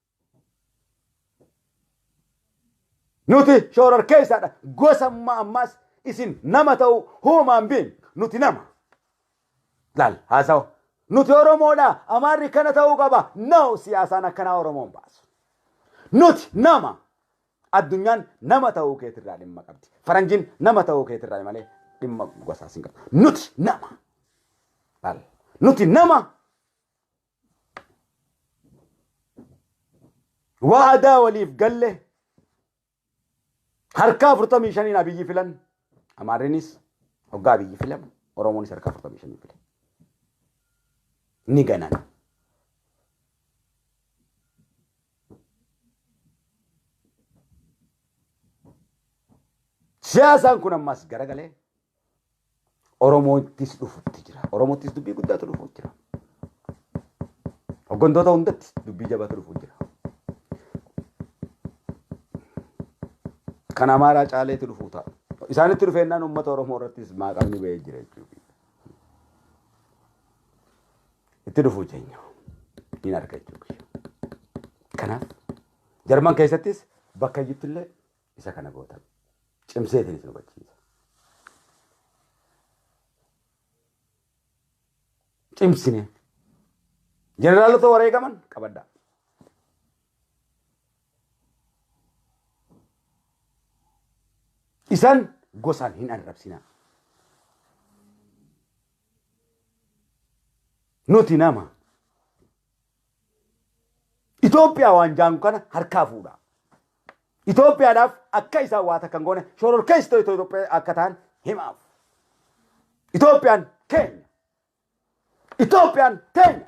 Nuti shoorar keessaadha gosa ammaas isin nama ta'u huumaan biin nuti nama. Laal haasawa. Nuti Oromoodha Amaarri kana ta'uu qaba. No siyaasaan akkanaa Oromoon baasu. Nuti nama. Addunyaan nama ta'uu keetirraa dhimma qabdi. Faranjiin nama ta'uu keetirraa malee dhimma gosaas hin qabdu. Nuti nama. Laal. Nuti nama. Waadaa waliif galle. Harkaa 45 Abiyyii filan. Amaarrinis hoggaa Abiyyii filamu. Oromoonis harkaa 45 filan. Ni ganan. Siyaasaan kun ammas garagalee Oromoottis dhufutti jira. Oromoottis dubbii guddaatu dhufutti jira. Hoggantoota hundatti dubbii jabaatu dhufutti jira. Kan Amaaraa caaleetti dhufuu ta'a. Isaanitti dhufeennaan uummata Oromoo irrattis maaqamni ba'ee jira jechuudha. Itti dhufuu jeenya. Hin arga jechuudha. Kanaaf Jarman keessattis bakka iyyittillee isa kana gootan. Cimseetiin isin hubachiisa. Cimsine. Jeneraalota wareegaman qabaddaa. Isan gosaan hin arrabsinaa. Nuti nama. Itoophiyaa waan jaangu kana harkaa fuudha. Itoophiyaadhaaf akka isaan waa takkan goone shororkeessitoota Itoophiyaa akka ta'an himaaf. Itoophiyaan keenya. Itoophiyaan teenya.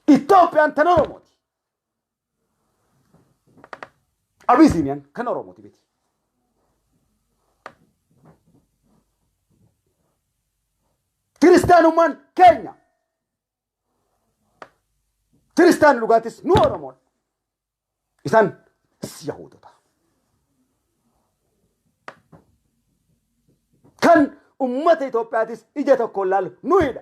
Itoophiyaan tan Oromooti. Abisiiniyaan kan Oromooti biti. Kiristaanummaan keenya. Kiristaan dhugaatis nu Oromoon. Isaan Yahudoota. Kan ummata Itoophiyaatis ija tokkoon laalu nuyidha.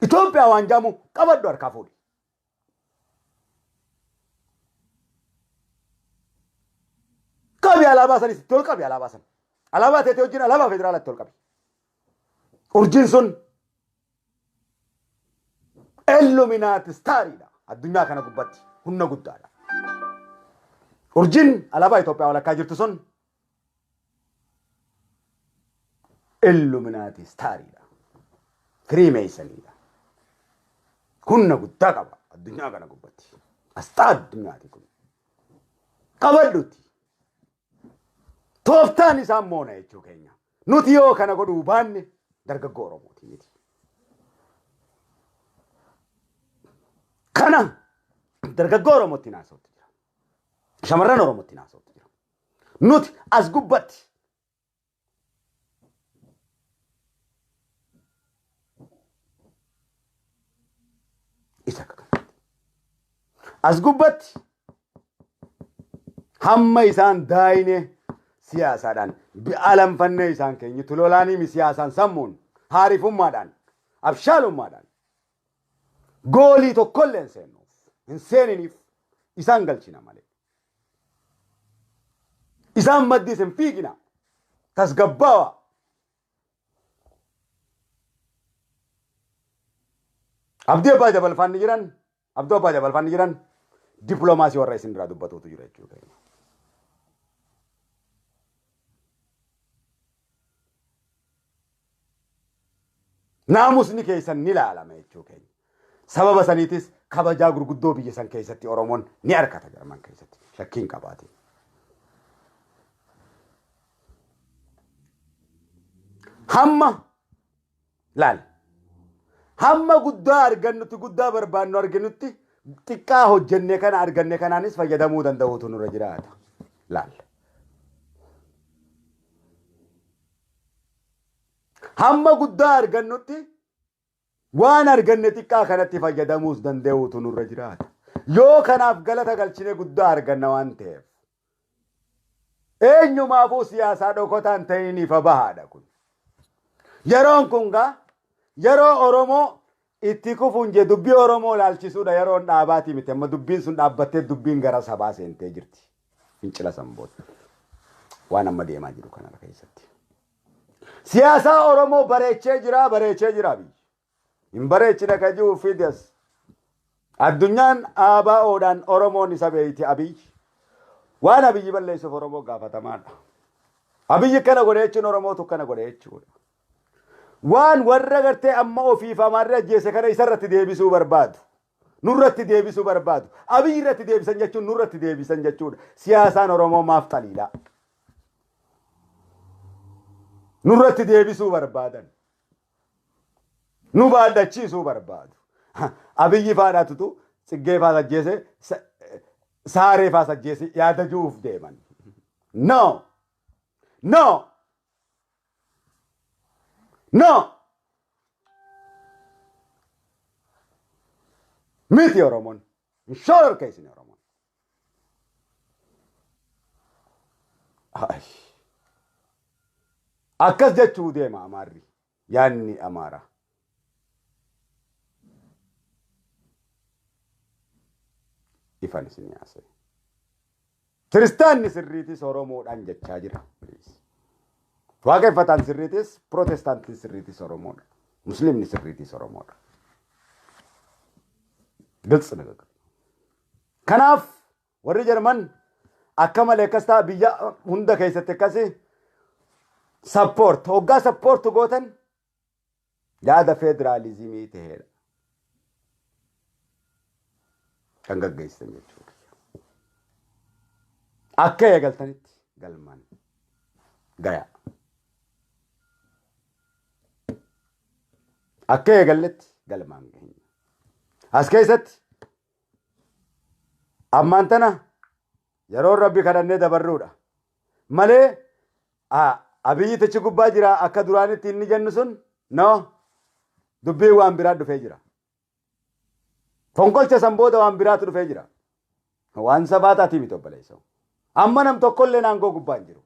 Itoophiyaa waan jaamu qabaddu harkaa fuudhi. Qabi alaabaa sanis itti ol qabi alaabaa sana. Alaabaa teetee wajjin alaabaa federaalatti ol qabi. Urjiin sun Illuminaati staariidha. Addunyaa kana gubbatti humna guddaadha. Urjiin alaabaa Itoophiyaa walakkaa jirtu sun Illuminaati staariidha. Freemasoniidha. Humna guddaa qaba addunyaa kana gubbatti. Asxaa addunyaati kun. Qabadduuti. Tooftaan isaan moona jechuu keenya. Nuti yoo kana godhuu baanne dargaggoo Oromooti miti. Kana dargaggoo Oromootti naasootti jira. Shamarran Oromootti naasootti jira. Nuti as gubbatti isa kanatti. As gubbatti hamma isaan daayine siyaasaadhaan alanfannee isaan keenya tulolaanii siyaasaan sammuun haarifummaadhaan abshaalummaadhaan goolii tokkollee hin seeniniif isaan galchina malee. Isaan maddis hin fiigina tasgabbaawa. Abdii abbaa jabalfanni jiran abdoo abbaa jabalfanni jiran dippiloomaasii warra isin irraa dubbatuutu jira jechuudha. Naamusni keessan ni ilaalama jechuu keenya. Sababa saniitis kabajaa gurguddoo biyya san keessatti Oromoon ni argata Jarman keessatti. Shakkiin qabaate. Hamma laal. Hamma guddaa argannutti guddaa barbaannu argannutti xiqqaa hojjennee kana arganne kanaanis fayyadamuu danda'uutu nurra jiraata. Laal. hamma guddaa argannutti waan arganne xiqqaa kanatti fayyadamuus danda'uutu nurra jiraata. Yoo kanaaf galata galchine guddaa arganna waan ta'eef. Eenyumaafuu siyaasaa dhokotaan ta'iniif bahaadha kun. Yeroon kun gaa yeroo Oromoo itti kufuun je dubbii Oromoo laalchisuudha yeroon dhaabaatii miti amma dubbiin sun dhaabbattee dubbiin gara sabaa seentee jirti. Fincila sanboota. Waan amma deemaa jiru kana keessatti. Siyaasaa Oromoo bareechee jira biyyi. Hin bareechine ka jiru fides. Addunyaan ABO'dhaan Oromoon isa beeyti Abiyyi. Waan Abiyyi balleessuuf Oromoo gaafatamaadha. Abiyyi kana godhe jechuun Oromootu kana godhe jechuudha. Waan warra gartee amma ofiifamarra ajjeese kana isarratti deebisuu barbaadu. Nurratti deebisuu barbaadu. Abiyyi irratti deebisan jechuun nurratti deebisan jechuudha. Siyaasaan Oromoo maaf xaliidha. Nurratti deebisuu barbaadan. Nu baaddachiisuu barbaadu. Abiyyi faadhaatutu xiggee faas ajjeese saaree faas ajjeese yaada juuf deeman. No. Miti Oromoon. Shoor keessin Oromoon. Akkas jechuu deema Amaarri. Yaanni Amaara. Ifan isin yaase. Kiristaanni sirriitis Oromoodhaan jechaa jira. Waaqeffataan sirriitis, Protestaantiin sirriitis Oromoodha. Musliimni sirriitis Oromoodha. Giltsi nagagga. Kanaaf warri Jarman akka malee akkas ta'a biyya hunda keessatti akkasi hoggaa sappoort gootan yaada federaalizimii ta'edha. Kan gaggeessan jechuudha. Akka eegaltanitti galmaan gaya. Akka eegalletti galmaan gaya. As keessatti ammaan tana yeroo Rabbi kadhannee dabarruudha. Malee Abiyyi tichi gubbaa jira akka duraanitti inni jennu sun dubbii waan biraa dhufee jira. Fonqolcha san booda waan biraatu dhufee jira. Waan sabaataatii miti obboleessa. Amma nam tokkollee naangoo gubbaa hin jiru.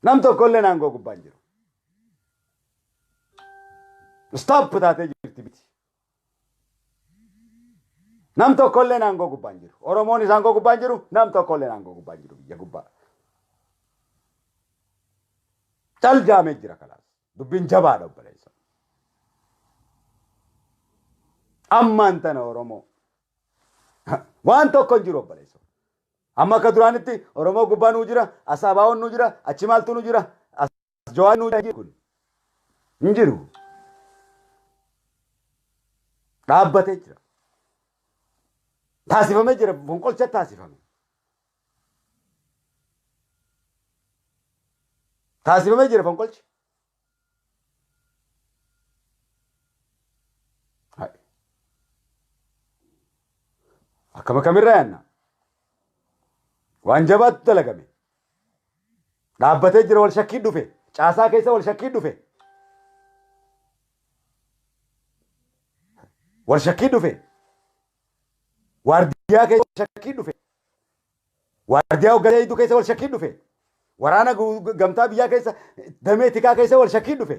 Nam tokkollee naangoo gubbaa hin jiru. Stop taatee jirti biti. Nam tokkollee naangoo gubbaa hin jiru. Oromoon isaangoo gubbaa hin jiru. Nam tokkollee naangoo gubbaa hin jiru biyya gubbaa. Cal jaamee jira kalaas. Dubbiin jabaadha obboleessa. Ammaan tana Oromoo. Waan tokko hin jiru obboleessa. Amma akka duraanitti Oromoo gubbaa nuu jira, Asaabaawwan nuu jira, achi maaltu nuu jira, Jawaan nuu jira kun. Hin jiru. Dhaabbatee jira. Taasifamee jira, fonqolcha taasifame. Taasifamee jira fonqolchi. Akkama kamirraa yaanna. Waan jabaatti dalagame. Dhaabbatee jira wal shakkii dhufe. Caasaa keessa wal shakkii dhufe. Wal shakkii dhufe. Waardiyaa keessa wal shakkii dhufe. Waardiyaa hogganaa hedduu keessa wal shakkii dhufe. Waraana gamtaa biyyaa keessa damee tikaa keessa wal shakkii dhufe.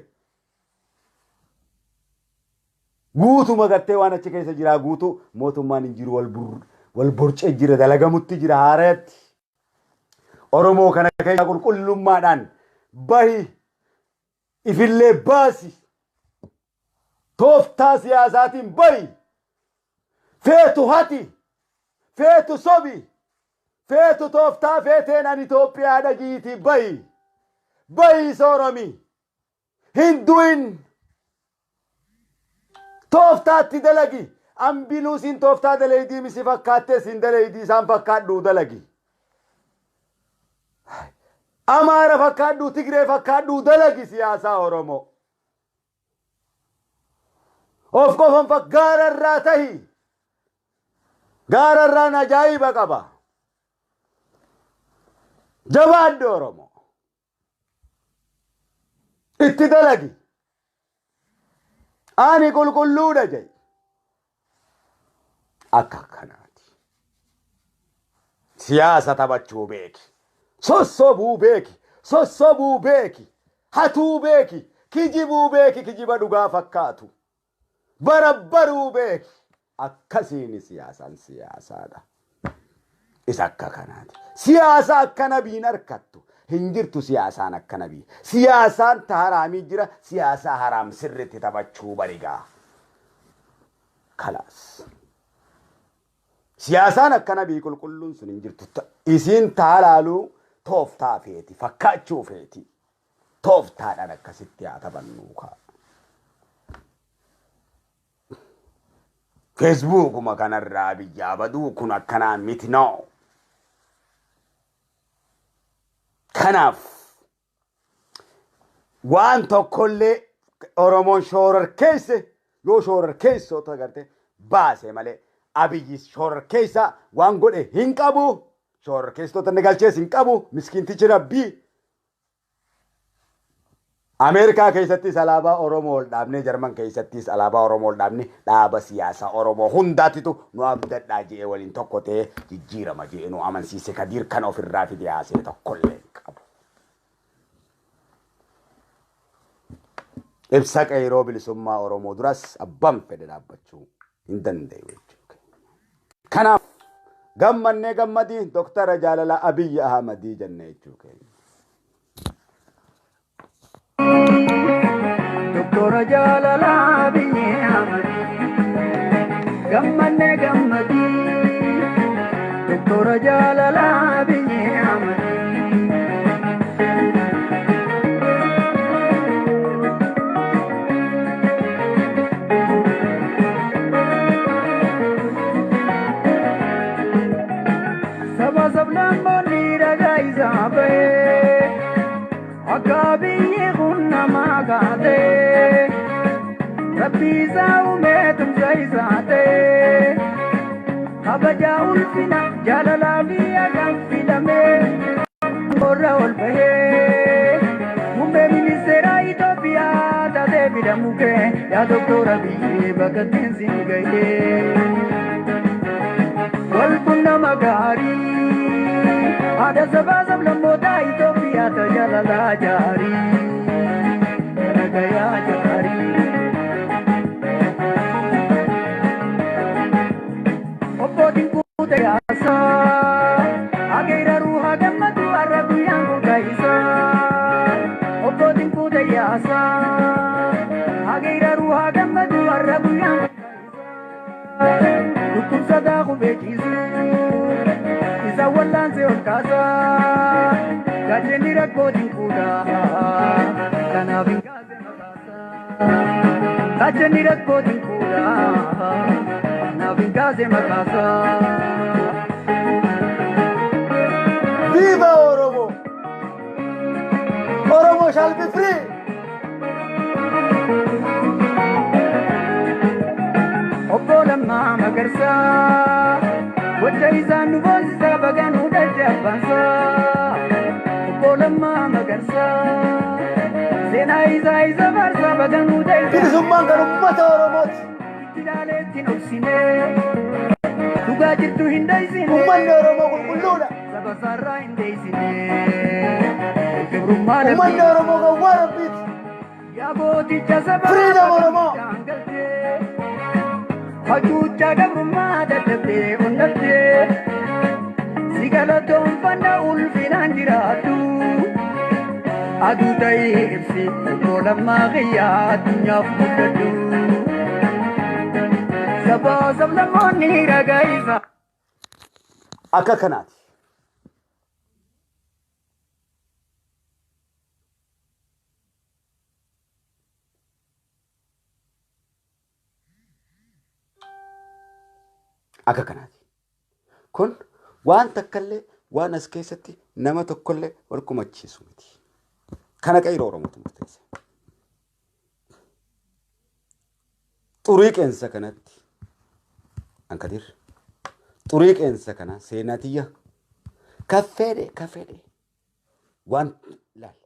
Guutuma gartee waan achi keessa jira guutuu mootummaan hin jiru wal borcee jira dalagamutti jira haareetti. Oromoo kana keessa qulqullummaadhaan bahi ifillee baasi. Tooftaa siyaasaatiin bahi. Feetu hati. Feetu sobi. Feetu tooftaa feeteen an Itoophiyaa dhagiiti bahi. Bahi sooromi. Hinduin. Tooftaatti dalagi. Ambiluu siin tooftaa daleeydii misi fakkaattee siin daleeydii isaan fakkaadhuu dalagi. Amaara fakkaadhuu Tigree fakkaadhuu dalagi siyaasaa Oromoo. Of qofan gaararraa tahi. Gaararraan ajaa'iba qaba. Jabaadhu Oromoo. itti dalagi ani qulqulluudha jedhe akka kanaati siyaasa taphachuu beeki sossobuu beeki hatuu beeki kijibuu beeki kijiba dhugaa fakkaatu barabbaruu beeki akkasiin siyaasaadha isa akka kanaati siyaasa akka nabiin harkattu hin jirtu siyaasaan akka nabii siyaasaan ta haraamii jira siyaasa haraam sirritti taphachuu barigaa kalaas siyaasaan akka nabii qulqulluun sun hin jirtu isiin ta halaaluu tooftaa feeti fakkaachuu feeti tooftaadhaan akkasitti haa taphannuu kaa Facebookuma kanarraa biyyaa baduu kun akkanaa miti noo kanaaf waan tokkollee Oromoon shoororkeesse yoo shoororkeessota agarte baase malee Abiyyi shoororkeessa waan godhe hin qabu shoororkeessota inni galchees hin qabu miskiintichi rabbii Amerikaa keessattis alaabaa Oromoo ol dhaabnee Jarman keessattis alaabaa Oromoo ol dhaabnee dhaaba siyaasaa Oromoo hundaatitu nu abdadhaa jedhee waliin tokko ta'ee jijjiirama jedhee nu amansiise Kadiir kan ofirraa fide haasee tokkollee qabu. Ibsa qeeroo bilisummaa Oromoo duras abbaan fedhe dhaabbachuu hin danda'u jechuudha. Kanaaf gammannee gammadii Dr. Jaalala Abiyyi Ahmadii jennee jechuudha. Dr. Jaalala Abiyyii Ahmadii gammannee gammadii Dr. Jaalala Abiyyii Ahmadii saba sablammoonni dhagaa isaa ba'ee akka Abiyyii kun magate Rabbi saume tumsa isate Kabaja ulfina jalala biya gamfidame Orra olbahe Muummicha Ministeera Itoophiya tate bidamuke Ya Dr.Abiyyii bakatin singaye Walpunna magari Ada sabah sablammoota Itoophiya tajalala jari Gaya jari Obbotin kuta yasa Ageera ruha gammadu arrabu yangu kaisa Obbotin kuta yasa Ageera ruha gammadu arrabu yangu kaisa Dukkum sada kubekisu Isa wallanse olkasa Gajeni rakkotin kuda Kanabin Kajani rakkotin kuda Navingase makasa Viva Oromo! Oromo shall be free! Obbo Lammaa Magarsaa Wajja isaan nu boonsisaa baganuu dadhabbansaa Obbo Lammaa Magarsaa Seenaa isa barsaa baganuu dadhabbansaa Bilisummaan kan uummata Oromooti! Itti dhaaleetti nobsine Dhugaa jirtu hin dhoysine Uummanni Oromoo qulqulluudha! Saba sarraa hin deeysine Gabrummaa Uummanni Oromoo kan waa rabbiiti! Yaa booticha saba Freedom Oromoo! Hacuuchaa gabrummaa dadhabdee onnabdee Si galatoonfanna ulfinaan jiraattu Aduu ta'ee ibsi Obbo Lammaa Qiyyaa addunyaaf mul'adhu Sabaa sablammoonni ragaa isaa Akka kanaati. Akka kanaati. Kun waan takkallee waan as keessatti nama tokkollee wal kumachiisu miti. Kana qeeroo Oromootu murteesse. Xurii qeensa kanatti Ankadir xurii qeensa kana seenatiyya kafeede waan laal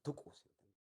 tuquuse